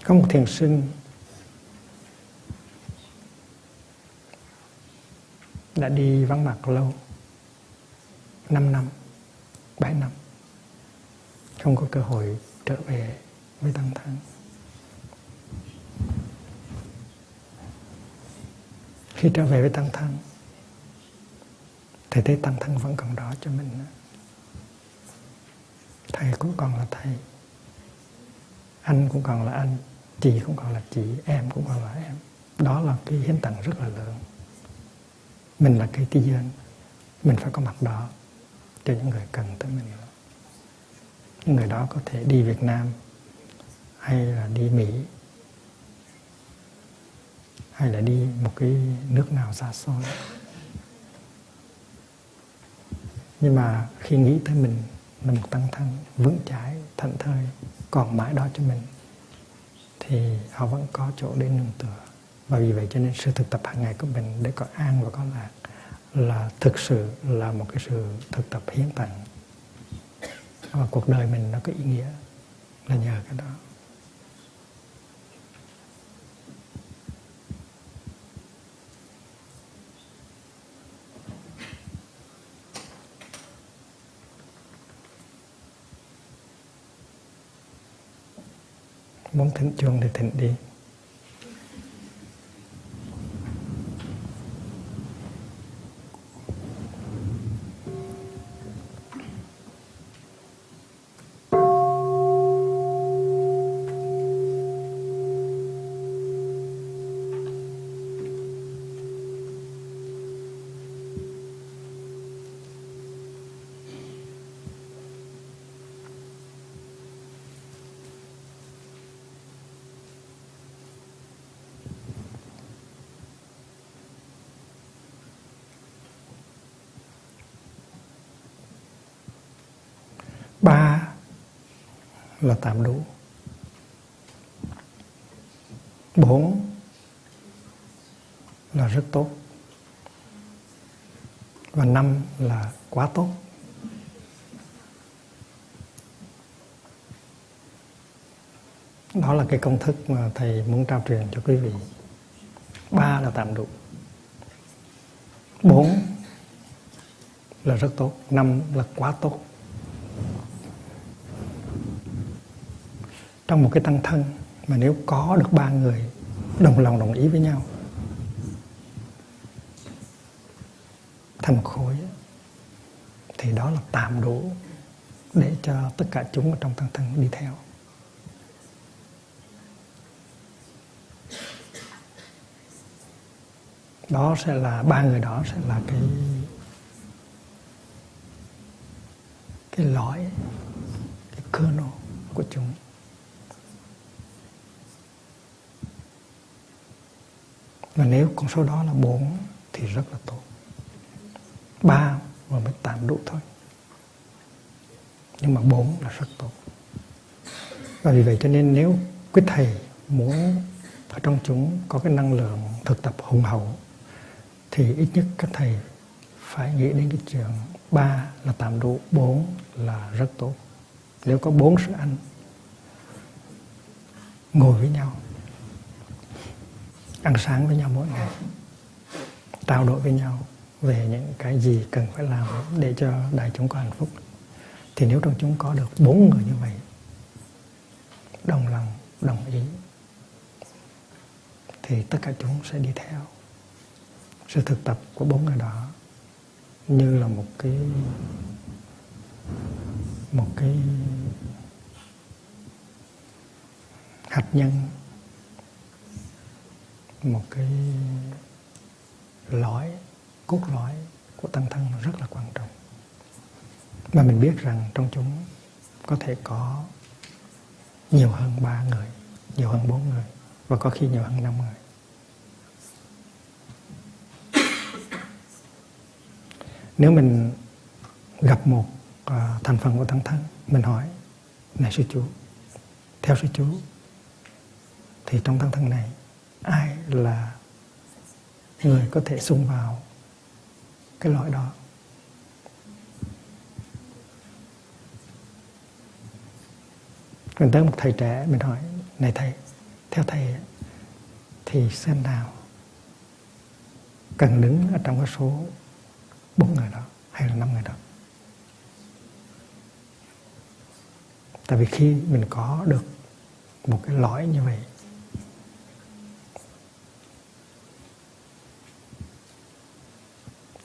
Có một thiền sinh đã đi vắng mặt lâu, 5 năm, 7 năm, không có cơ hội trở về với Tăng Thân. Khi trở về với Tăng Thân thì thấy Tăng Thân vẫn còn đó cho mình. Thầy cũng còn là thầy, anh cũng còn là anh, chị cũng còn là chị, em cũng còn là em. Đó là cái hiến tặng rất là lớn. Mình là cây ti dân, mình phải có mặt đó cho những người cần tới mình. Những người đó có thể đi Việt Nam, hay là đi Mỹ, hay là đi một cái nước nào xa xôi. Nhưng mà khi nghĩ tới mình là một Tăng Thân vững chãi, thảnh thơi, còn mãi đó cho mình, thì họ vẫn có chỗ để nương tựa. Và vì vậy cho nên sự thực tập hàng ngày của mình để có an và có lạc là thực sự là một cái sự thực tập hiến tặng. Và cuộc đời mình nó có ý nghĩa là nhờ cái đó. Muốn thỉnh chuông thì thỉnh đi. Ba là tạm đủ. 4 là rất tốt. Và 5 là quá tốt. Đó là cái công thức mà thầy muốn trao truyền cho quý vị. 3 là tạm đủ, 4 là rất tốt, 5 là quá tốt. Trong một cái tăng thân mà nếu có được 3 người đồng lòng đồng ý với nhau thành một khối, thì đó là tạm đủ để cho tất cả chúng ở trong tăng thân đi theo. Đó sẽ là 3 người đó sẽ là cái lõi, cái kernel của chúng. Và nếu con số đó là 4 thì rất là tốt. 3 mà mới tạm đủ thôi. Nhưng mà 4 là rất tốt. Và vì vậy cho nên nếu quý thầy muốn ở trong chúng có cái năng lượng thực tập hùng hậu, thì ít nhất các thầy phải nghĩ đến cái chuyện 3 là tạm đủ, 4 là rất tốt. Nếu có 4 sự ăn ngồi với nhau, ăn sáng với nhau mỗi ngày, trao đổi với nhau về những cái gì cần phải làm để cho đại chúng có hạnh phúc, thì nếu trong chúng có được 4 người như vậy đồng lòng, đồng ý, thì tất cả chúng sẽ đi theo. Sự thực tập của 4 người đó như là một cái hạt nhân một cái lõi, cốt lõi của tăng thân rất là quan trọng. Mà mình biết rằng trong chúng có thể có nhiều hơn 3 người, nhiều hơn 4 người, và có khi nhiều hơn 5 người. Nếu mình gặp một thành phần của tăng thân, mình hỏi: này sư chú, theo sư chú thì trong tăng thân này ai là người có thể xung vào cái lõi đó? Mình tới một thầy trẻ, mình hỏi: này thầy, theo thầy thì xem nào cần đứng ở trong cái số 4 người đó hay là 5 người đó? Tại vì khi mình có được một cái lõi như vậy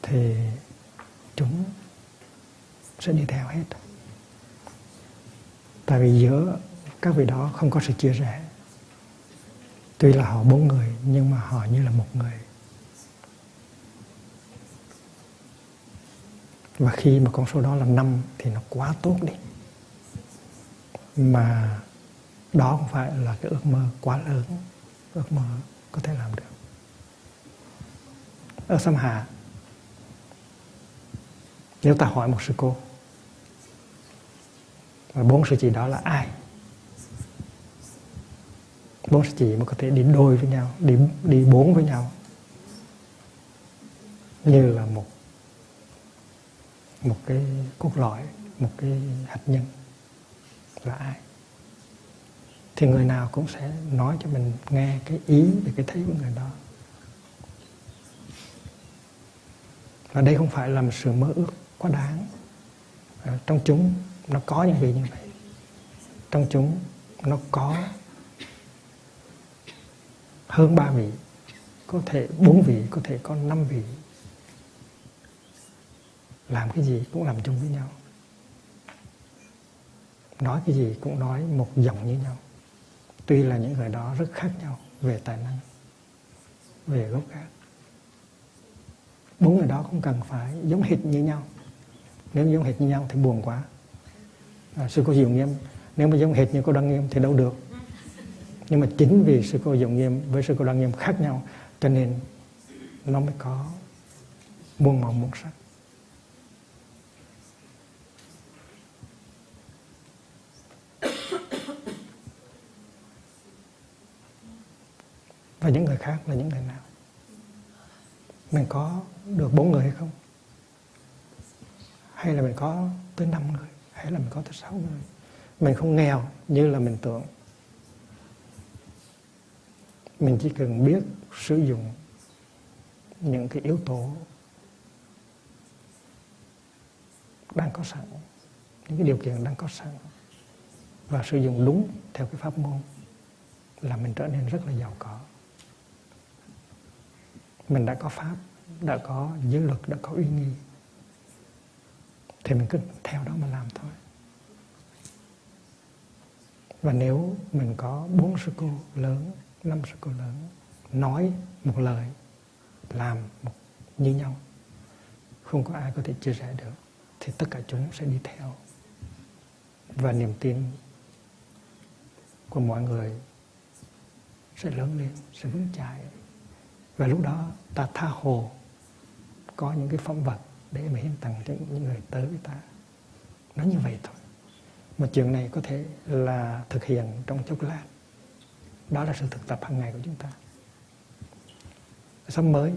thì chúng sẽ đi theo hết. Tại vì giữa các vị đó không có sự chia rẽ. Tuy là họ 4 người nhưng mà họ như là một người. Và khi mà con số đó là 5 thì nó quá tốt đi. Mà đó không phải là cái ước mơ quá lớn, ước mơ có thể làm được. Ở Xăm Hạ, nếu ta hỏi một sư cô và 4 sư chị đó là ai, 4 sư chị mà có thể đi đôi với nhau, đi 4 với nhau, như là một cái cốt lõi, một cái hạt nhân, là ai? Thì người nào cũng sẽ nói cho mình nghe cái ý về cái thấy của người đó. Và đây không phải là một sự mơ ước quá đáng. Trong chúng nó có những vị như vậy. Trong chúng nó có hơn 3 vị, có thể 4 vị, có thể có 5 vị. Làm cái gì cũng làm chung với nhau. Nói cái gì cũng nói một giọng như nhau. Tuy là những người đó rất khác nhau về tài năng, về gốc gác. 4 người đó không cần phải giống hệt như nhau. Nếu giống hệt như nhau thì buồn quá. Sư cô Diệu Nghiêm, nếu mà giống hệt như cô Đăng Nghiêm thì đâu được. Nhưng mà chính vì sư cô Diệu Nghiêm với sư cô Đăng Nghiêm khác nhau, cho nên nó mới có muôn màu muôn sắc. Và những người khác là những người nào? Mình có được 4 người hay không? Hay là mình có tới 5 người? Hay là mình có tới 6 người? Mình không nghèo như là mình tưởng. Mình chỉ cần biết sử dụng những cái yếu tố đang có sẵn, những cái điều kiện đang có sẵn, và sử dụng đúng theo cái pháp môn là mình trở nên rất là giàu có. Mình đã có pháp, đã có giới luật, đã có uy nghi, thì mình cứ theo đó mà làm thôi. Và nếu mình có 4 sư cô lớn, 5 sư cô lớn, nói một lời, làm như nhau, không có ai có thể chia sẻ được, thì tất cả chúng sẽ đi theo. Và niềm tin của mọi người sẽ lớn lên, sẽ vững chãi. Và lúc đó ta tha hồ có những cái phẩm vật để mà hiến tặng cho những người tới với ta. Nó như vậy thôi. Mà chuyện này có thể là thực hiện trong chốc lát. Đó là sự thực tập hàng ngày của chúng ta. Sắp mới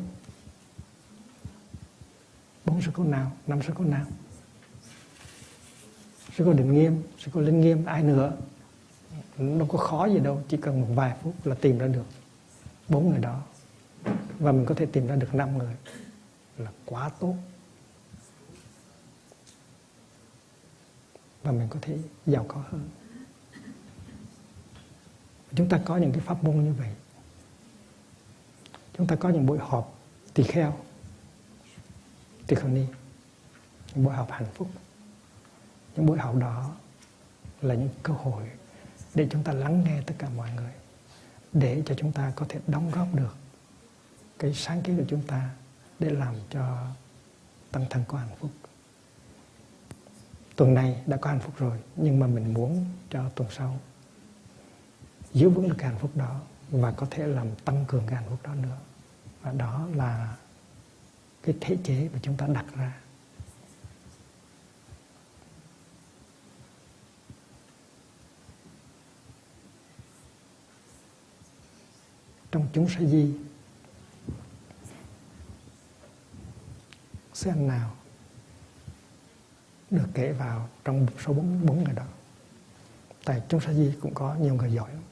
4 sư cô nào, 5 sư cô nào, sư cô Định Nghiêm, sư cô Linh Nghiêm, ai nữa, nó đâu có khó gì đâu. Chỉ cần một vài phút là tìm ra được 4 người đó. Và mình có thể tìm ra được 5 người là quá tốt. Và mình có thể giàu có hơn. Chúng ta có những cái pháp môn như vậy. Chúng ta có những buổi họp tỳ kheo, tỳ kheo ni, những buổi họp hạnh phúc. Những buổi họp đó là những cơ hội để chúng ta lắng nghe tất cả mọi người, để cho chúng ta có thể đóng góp được cái sáng kiến của chúng ta để làm cho tăng thân có hạnh phúc. Tuần này đã có hạnh phúc rồi, nhưng mà mình muốn cho tuần sau giữ vững được cái hạnh phúc đó và có thể làm tăng cường cái hạnh phúc đó nữa. Và đó là cái thể chế mà chúng ta đặt ra. Trong chúng sa di, sư anh nào được kể vào trong số bốn người đó? Tại chúng sa di cũng có nhiều người giỏi lắm.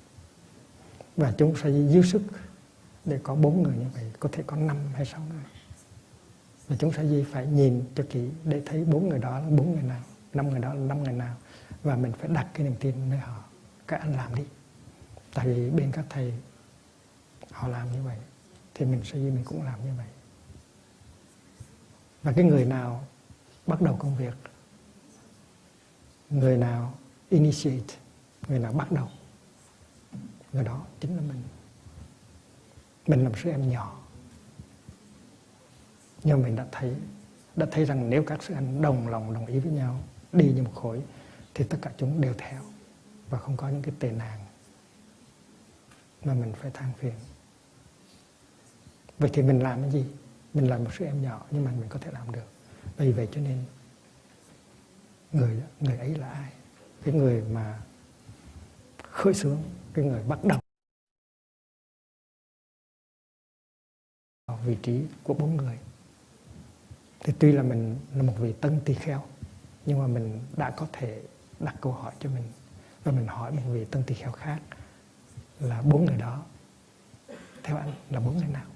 Và chúng sa di dư sức để có 4 người như vậy, có thể có 5 hay 6 người. Và chúng sa di phải nhìn cho kỹ để thấy 4 người đó là 4 người nào, 5 người đó là 5 người nào. Và mình phải đặt cái niềm tin nơi họ. Các anh làm đi. Tại vì bên các thầy họ làm như vậy, thì mình sa di mình cũng làm như vậy. Và cái người nào bắt đầu công việc, người nào initiate, người nào bắt đầu, người đó chính là mình. Mình làm sư em nhỏ, nhưng mình đã thấy rằng nếu các sư anh đồng lòng đồng ý với nhau đi như một khối, thì tất cả chúng đều theo và không có những cái tệ nạn mà mình phải than phiền. Vậy thì mình làm cái gì? Mình là một sư em nhỏ nhưng mà mình có thể làm được. Vì vậy cho nên người ấy là ai? Cái người mà khởi xướng, cái người bắt đầu vị trí của 4 người. Thì tuy là mình là một vị tân tỳ kheo, nhưng mà mình đã có thể đặt câu hỏi cho mình. Và mình hỏi một vị tân tỳ kheo khác là 4 người đó, theo anh là 4 người nào?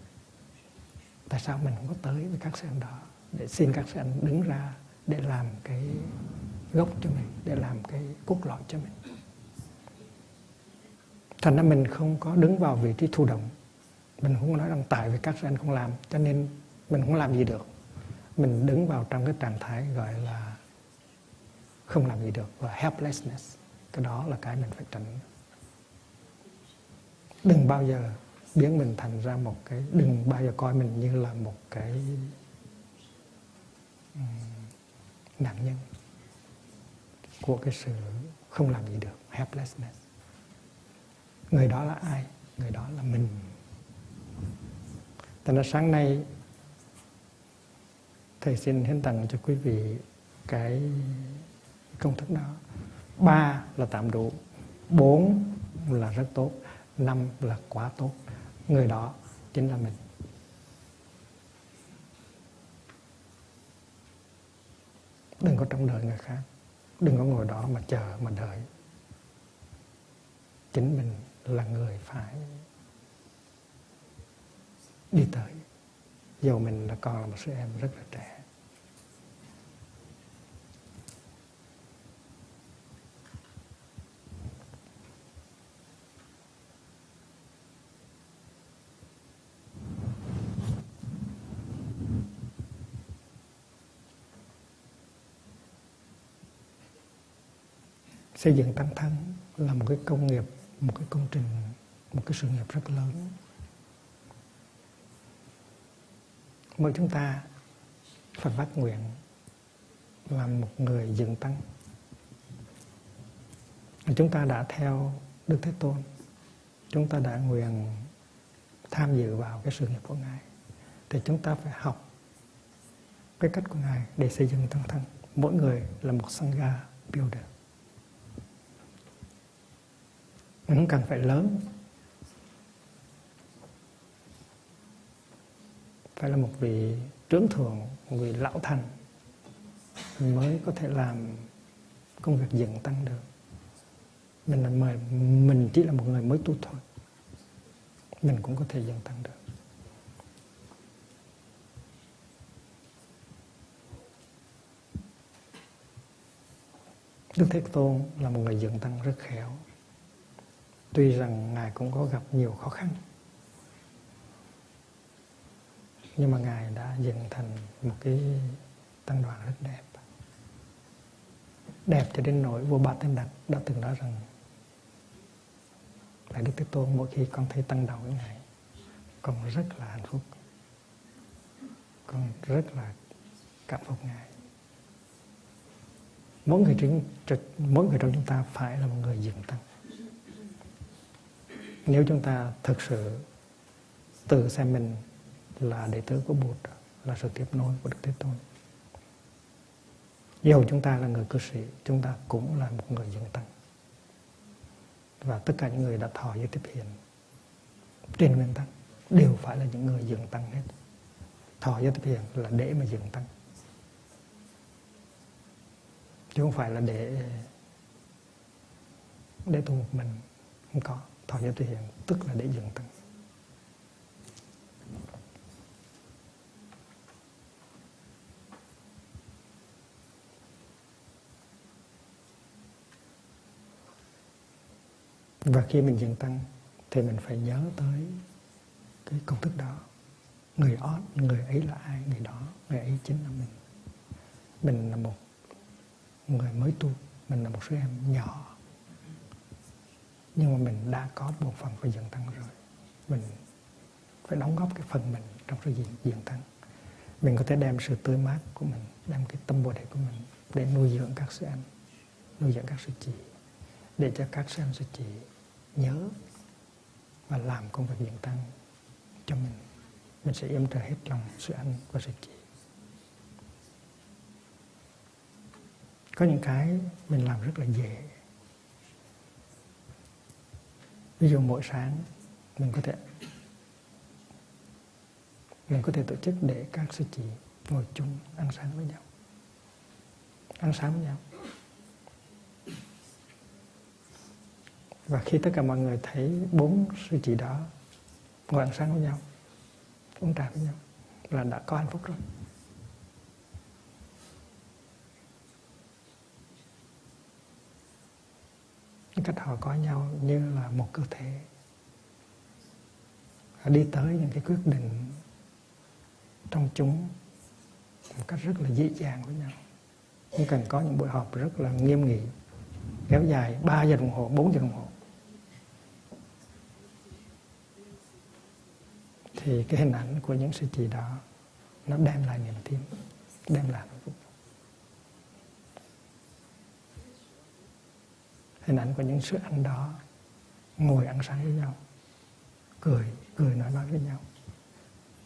Tại sao mình không có tới với các sư anh đó để xin các sư anh đứng ra để làm cái gốc cho mình, để làm cái cốt lõi cho mình? Thành ra mình không có đứng vào vị trí thụ động. Mình không có nói rằng tại vì các sư anh không làm cho nên mình không làm gì được. Mình đứng vào trong cái trạng thái gọi là không làm gì được và helplessness. Cái đó là cái mình phải tránh. Đừng bao giờ biến mình thành ra một cái, đừng bao giờ coi mình như là một cái nạn nhân của cái sự không làm gì được, helplessness. Người đó là ai? Người đó là mình. Thành ra sáng nay thầy xin hiến tặng cho quý vị cái công thức đó. 3 là tạm đủ, 4 là rất tốt, 5 là quá tốt. Người đó chính là mình. Đừng có trông đợi người khác. Đừng có ngồi đó mà chờ mà đợi. Chính mình là người phải đi tới. Dầu mình là còn là một sư em rất là trẻ. Xây dựng tăng thân là một cái công nghiệp, một cái công trình, một cái sự nghiệp rất lớn. Mỗi chúng ta phải phát nguyện làm một người dựng tăng. Chúng ta đã theo Đức Thế Tôn, chúng ta đã nguyện tham dự vào cái sự nghiệp của Ngài, thì chúng ta phải học cái cách của Ngài để xây dựng tăng thân. Mỗi người là một Sangha builder. Mình không cần phải lớn, phải là một vị trưởng thượng, một vị lão thành mới có thể làm công việc dựng tăng được. Mình chỉ là một người mới tu thôi, mình cũng có thể dựng tăng được. Đức Thế Tôn là một người dựng tăng rất khéo. Tuy rằng Ngài cũng có gặp nhiều khó khăn, nhưng mà Ngài đã dựng thành một cái tăng đoàn rất đẹp. Đẹp cho đến nỗi vua Ba Tên Đạt đã từng nói rằng là Đức Thế Tôn, mỗi khi con thấy tăng đoàn của Ngài, con rất là hạnh phúc. con rất là cảm phục Ngài. Mỗi người trong chúng ta phải là một người dựng tăng. Nếu chúng ta thực sự tự xem mình là đệ tử của Bụt, là sự tiếp nối của Đức Thế Tôn, dù chúng ta là người cư sĩ, chúng ta cũng là một người dựng tăng. Và tất cả những người đã thọ giới tiếp hiền trên nguyên tắc đều phải là những người dựng tăng hết. Thọ giới tiếp hiền là để mà dựng tăng, chứ không phải là để tu một mình. Không có. Thọ giới tiếp hiền tức là để dựng tăng. Và khi mình dựng tăng thì mình phải nhớ tới cái công thức đó. Người ấy là ai? Người ấy chính là mình. Mình là một người mới tu, mình là một sư em nhỏ, nhưng mà mình đã có một phần phải dựng tăng rồi. Mình phải đóng góp cái phần mình trong sự dựng tăng. Mình có thể đem sự tươi mát của mình, đem cái tâm Bồ Đề của mình để nuôi dưỡng các sư anh, nuôi dưỡng các sư chị, để cho các sư anh sư chị nhớ và làm công việc dựng tăng cho mình. Mình sẽ yểm trợ hết lòng sư anh và sư chị. Có những cái mình làm rất là dễ. Ví dụ mỗi sáng mình có thể tổ chức để các sư chị ngồi chung ăn sáng với nhau. Ăn sáng với nhau. Và khi tất cả mọi người thấy 4 sư chị đó ngồi ăn sáng với nhau, uống trà với nhau, là đã có hạnh phúc rồi. Cách họ coi nhau như là một cơ thể. Họ đi tới những cái quyết định trong chúng một cách rất là dễ dàng với nhau. Không cần có những buổi họp rất là nghiêm nghị, kéo dài 3 giờ đồng hồ, 4 giờ đồng hồ. Thì cái hình ảnh của những sư chị đó nó đem lại niềm tin, đem lại hạnh phúc. Hình ảnh của những sư anh đó ngồi ăn sáng với nhau, cười nói với nhau,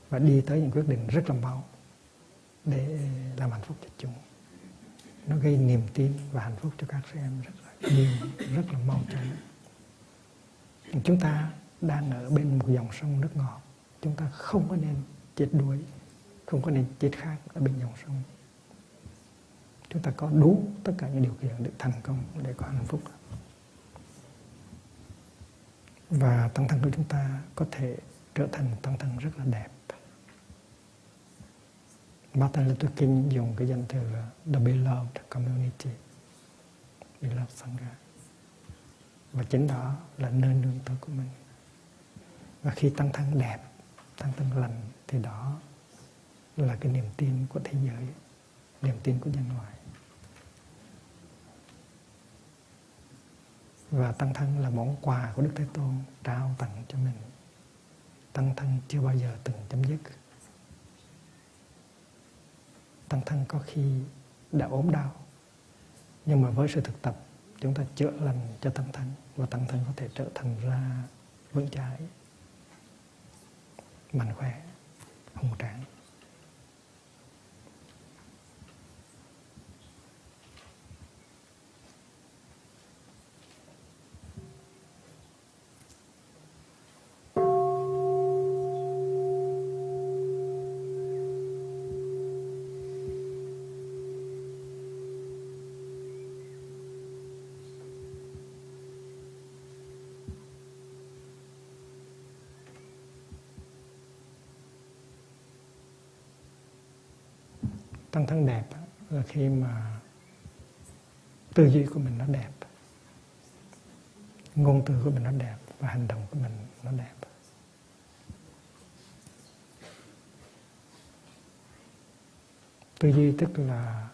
và đi tới những quyết định rất là mau để làm hạnh phúc cho chúng. Nó gây niềm tin và hạnh phúc cho các sư em rất là mau chóng. Chúng ta đang ở bên một dòng sông nước ngọt. Chúng ta không có nên chết đuối, không có nên chết khát ở bên dòng sông. Chúng ta có đủ tất cả những điều kiện để thành công, để có hạnh phúc. Và tăng thân của chúng ta có thể trở thành một tăng thân rất là đẹp. Martin Luther King dùng cái danh từ The Beloved Community, Beloved Sangha. Và chính đó là nơi nương tựa của mình. Và khi tăng thân đẹp, tăng thân lành, thì đó là cái niềm tin của thế giới, niềm tin của nhân loại. Và tăng thân là món quà của Đức Thế Tôn trao tặng cho mình. Tăng thân chưa bao giờ từng chấm dứt. Tăng thân có khi đã ốm đau, nhưng mà với sự thực tập, chúng ta chữa lành cho tăng thân, và tăng thân có thể trở thành ra vững chãi, mạnh khỏe, hùng tráng. Tăng thân đẹp là khi mà tư duy của mình nó đẹp, ngôn từ của mình nó đẹp, và hành động của mình nó đẹp. Tư duy tức là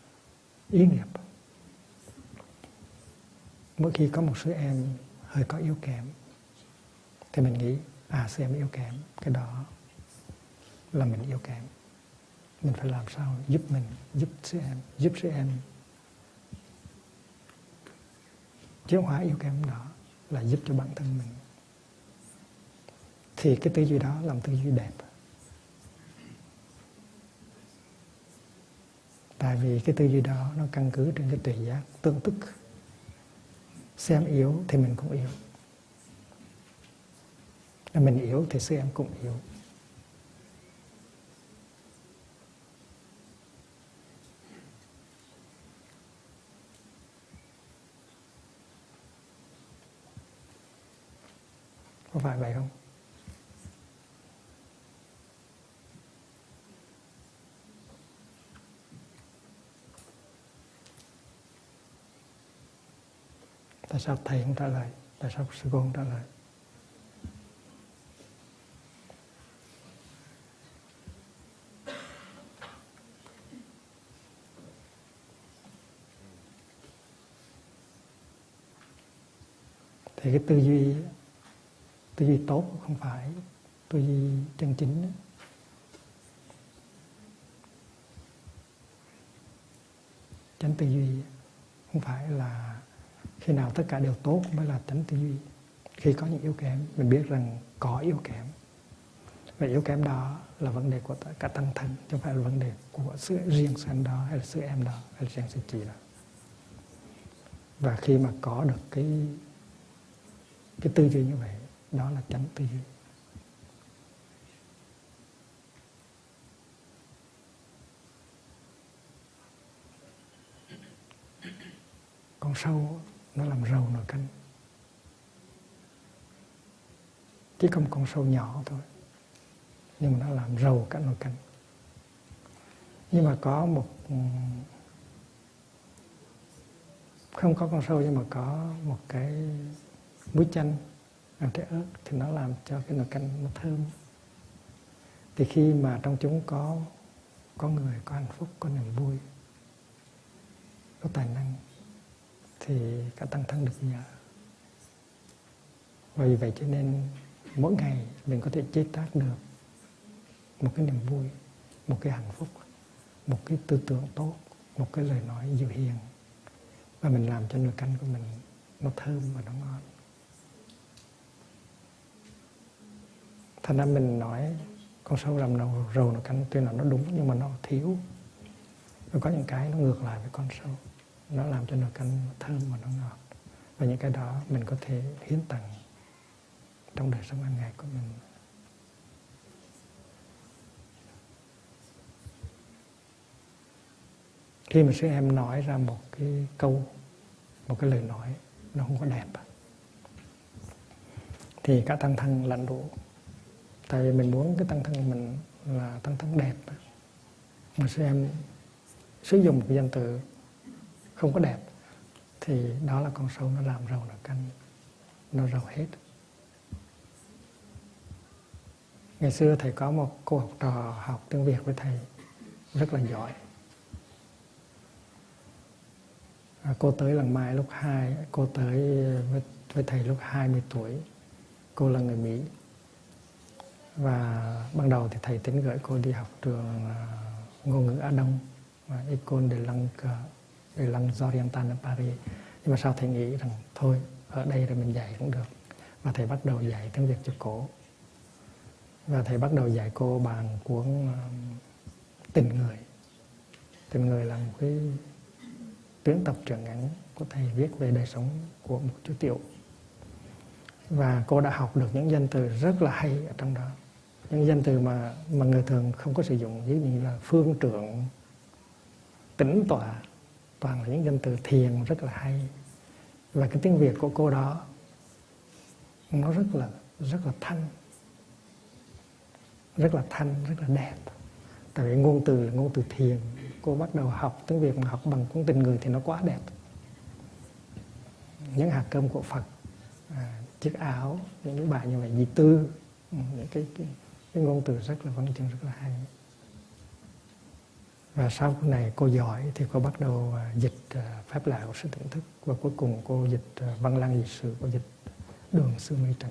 ý nghiệp. Mỗi khi có một sư em hơi có yếu kém thì mình nghĩ sư em yếu kém, cái đó là mình yếu kém. mình phải làm sao giúp mình, giúp sư em chuyển hóa yếu kém đó là giúp cho bản thân mình. Thì cái tư duy đó là một tư duy đẹp. Tại vì cái tư duy đó nó căn cứ trên cái tuệ giác tương tức. Sư em yếu thì mình cũng yếu. Mình yếu thì sư em cũng yếu. Có phải vậy không? Tại sao thầy không trả lời? Tại sao sư cô không trả lời? Thì cái tư duy tốt không phải tư duy chân chính đó. Chánh tư duy không phải là khi nào tất cả đều tốt mới là chánh tư duy. Khi có những yếu kém, mình biết rằng có yếu kém. Và yếu kém đó là vấn đề của cả tăng thân, chứ không phải là vấn đề của riêng sư anh đó, hay là sư em đó, hay là riêng sư chị đó. Và khi mà có được cái tư duy như vậy, đó là chánh tư duy. Con sâu nó làm rầu nồi canh. Chỉ có một con sâu nhỏ thôi, nhưng mà nó làm rầu cả nồi canh. Nhưng mà có không có con sâu, nhưng mà có một cái muối chanh ăn trái ớt thì nó làm cho cái nồi canh nó thơm. Thì khi mà trong chúng có người, có hạnh phúc, có niềm vui, có tài năng, thì cả tăng thân được nhờ. Vì vậy cho nên mỗi ngày mình có thể chế tác được một cái niềm vui, một cái hạnh phúc, một cái tư tưởng tốt, một cái lời nói dịu hiền, và mình làm cho nồi canh của mình nó thơm và nó ngon. Thành ra mình nói con sâu làm rầu nồi canh tuy là nó đúng, nhưng mà nó thiếu. Rồi có những cái nó ngược lại với con sâu, nó làm cho nồi canh nó thơm và nó ngọt. Và những cái đó mình có thể hiến tặng trong đời sống hàng ngày của mình. Khi mà sư em nói ra một cái câu, một cái lời nói nó không có đẹp, thì cả tăng thân lãnh đủ. Tại vì mình muốn cái tăng thân mình là tăng thân đẹp, mà sư em sử dụng một cái danh từ không có đẹp, thì đó là con sâu nó làm rầu nồi canh, nó rầu hết. Ngày xưa thầy có một cô học trò học tiếng Việt với thầy rất là giỏi. Cô tới lần Mai lúc 2, cô tới với thầy lúc 20 tuổi. Cô là người Mỹ. Và ban đầu thì thầy tính gửi cô đi học trường ngôn ngữ Á Đông, École de langues orientales ở Paris. Nhưng mà sau thầy nghĩ rằng thôi, ở đây rồi mình dạy cũng được. Và thầy bắt đầu dạy tiếng Việt cho cô. Và thầy bắt đầu dạy cô bằng cuốn Tình Người. Tình Người là một cái tuyến tập truyện ngắn của thầy viết về đời sống của một chú tiểu. Và cô đã học được những danh từ rất là hay ở trong đó. Những danh từ mà người thường không có sử dụng, ví dụ như là phương trượng, tĩnh tọa, toàn là những danh từ thiền rất là hay. Và cái tiếng Việt của cô đó nó rất là thanh, rất là đẹp. Tại vì ngôn từ là ngôn từ thiền. Cô bắt đầu học tiếng Việt mà học bằng cuốn Tình Người thì nó quá đẹp. Những hạt cơm của Phật, chiếc áo, những bài như vậy, di tư, những cái ngôn từ rất là văn chương, rất là hay. Và sau này cô giỏi thì cô bắt đầu dịch Pháp Lạ của sự tỉnh thức. Và cuối cùng cô dịch Văn Lang Dị Sự, cô dịch Đường Sư Mây Trần.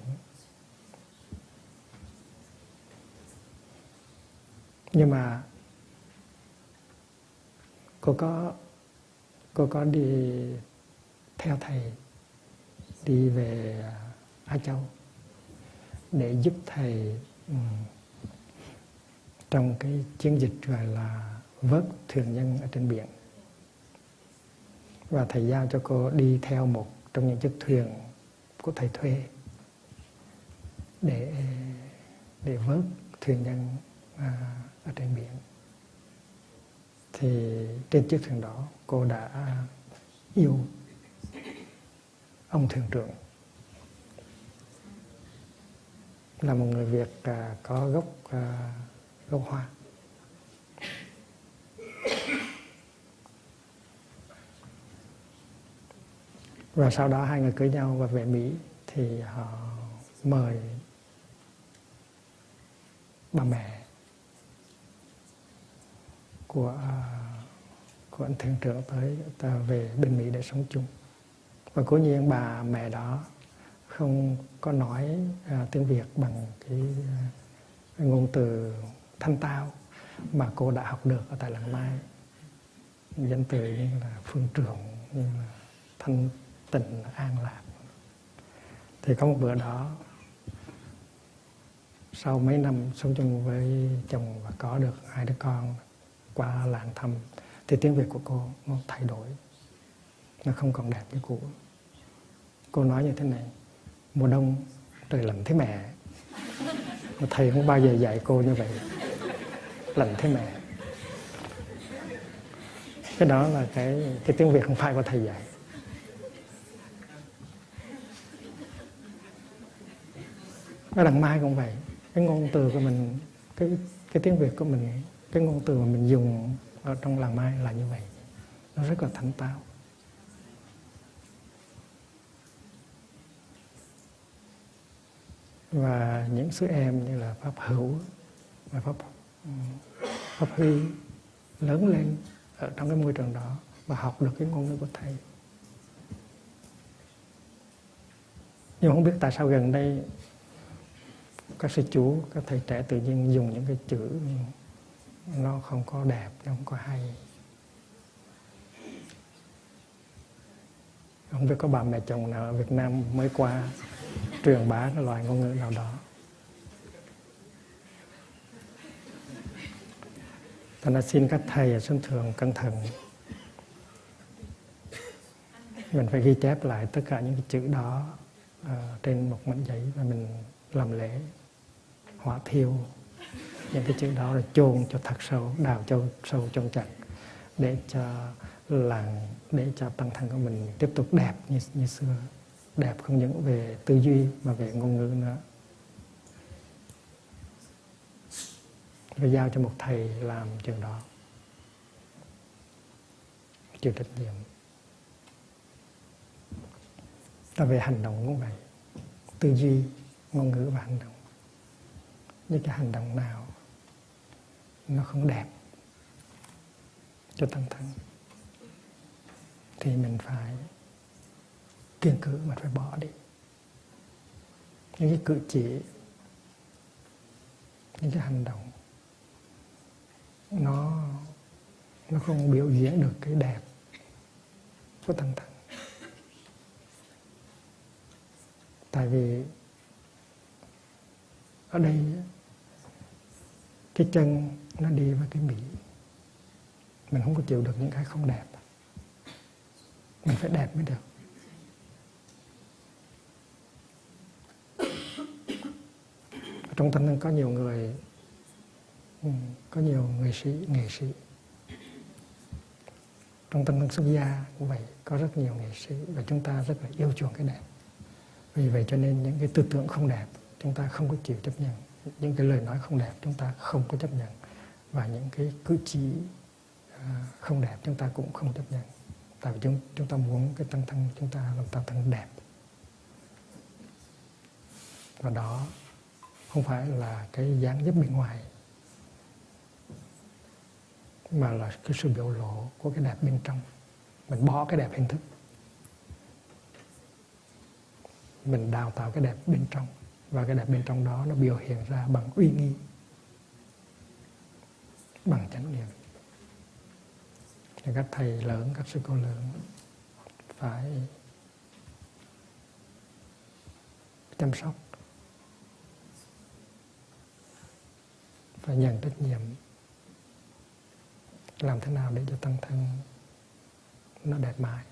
Nhưng mà cô có đi theo thầy đi về Á Châu để giúp thầy trong cái chiến dịch gọi là vớt thuyền nhân ở trên biển. Và thầy giao cho cô đi theo một trong những chiếc thuyền của thầy thuê để vớt thuyền nhân ở trên biển. Thì trên chiếc thuyền đó cô đã yêu ông thuyền trưởng, là một người Việt có gốc Hoa. Và sau đó hai người cưới nhau và về Mỹ thì họ mời bà mẹ của anh thuyền trưởng tới về bên Mỹ để sống chung. Và cố nhiên bà mẹ đó không có nói tiếng Việt bằng cái ngôn từ thanh tao mà cô đã học được ở tại Làng Mai, danh từ như là phương trưởng, như là thanh tịnh, an lạc. Thì có một bữa đó, sau mấy năm sống chung với chồng và có được 2 đứa con qua làng thăm, thì tiếng Việt của cô nó thay đổi, nó không còn đẹp như cũ. Cô nói như thế này: mùa đông trời lạnh thế mẹ. Mà thầy không bao giờ dạy cô như vậy, lạnh thế mẹ. Cái đó là cái tiếng Việt không phải của thầy dạy. Ở Làng Mai cũng vậy, cái ngôn từ của mình, cái tiếng Việt của mình, cái ngôn từ mà mình dùng ở trong Làng Mai là như vậy, nó rất là thanh tao. Và những sư em như là Pháp Hữu và Pháp Huy lớn lên ở trong cái môi trường đó và học được cái ngôn ngữ của thầy. Nhưng không biết tại sao gần đây các sư chú, các thầy trẻ tự nhiên dùng những cái chữ nó không có đẹp, nó không có hay. Không biết có bà mẹ chồng nào ở Việt Nam mới qua truyền bá cái loại ngôn ngữ nào đó. Thành ra xin các thầy ở sân thượng cẩn thận. Mình phải ghi chép lại tất cả những cái chữ đó trên một mảnh giấy và mình làm lễ hỏa thiêu những cái chữ đó, rồi chôn cho thật sâu, đào cho sâu chôn chặt, để cho tăng thân của mình tiếp tục đẹp như xưa. Đẹp không những về tư duy mà về ngôn ngữ nữa. Rồi giao cho một thầy làm chuyện đó, chịu trách nhiệm. Và về hành động cũng vậy, tư duy, ngôn ngữ và hành động. Những cái hành động nào nó không đẹp cho tăng thân thì mình phải kiên cử, mà phải bỏ đi. Những cái cử chỉ, những cái hành động nó không biểu diễn được cái đẹp của tăng thân. Tại vì ở đây cái chân nó đi với cái mỹ, mình không có chịu được những cái không đẹp, mình phải đẹp mới được. Trong tăng thân có nhiều người, có nhiều nghệ sĩ. Trong tăng thân xuất gia cũng vậy, có rất nhiều nghệ sĩ và chúng ta rất là yêu chuộng cái đẹp. Vì vậy cho nên những cái tư tưởng không đẹp chúng ta không có chịu chấp nhận, những cái lời nói không đẹp chúng ta không có chấp nhận, và những cái cử chỉ không đẹp chúng ta cũng không chấp nhận. Tại vì chúng ta muốn cái tăng thân chúng ta làm tăng thân đẹp. Và đó không phải là cái dáng dấp bên ngoài, mà là cái sự biểu lộ của cái đẹp bên trong. Mình bỏ cái đẹp hình thức, mình đào tạo cái đẹp bên trong, và cái đẹp bên trong đó nó biểu hiện ra bằng uy nghi, bằng chánh niệm. các thầy lớn, các sư cô lớn phải chăm sóc, phải nhận trách nhiệm làm thế nào để cho tăng thân nó đẹp mãi.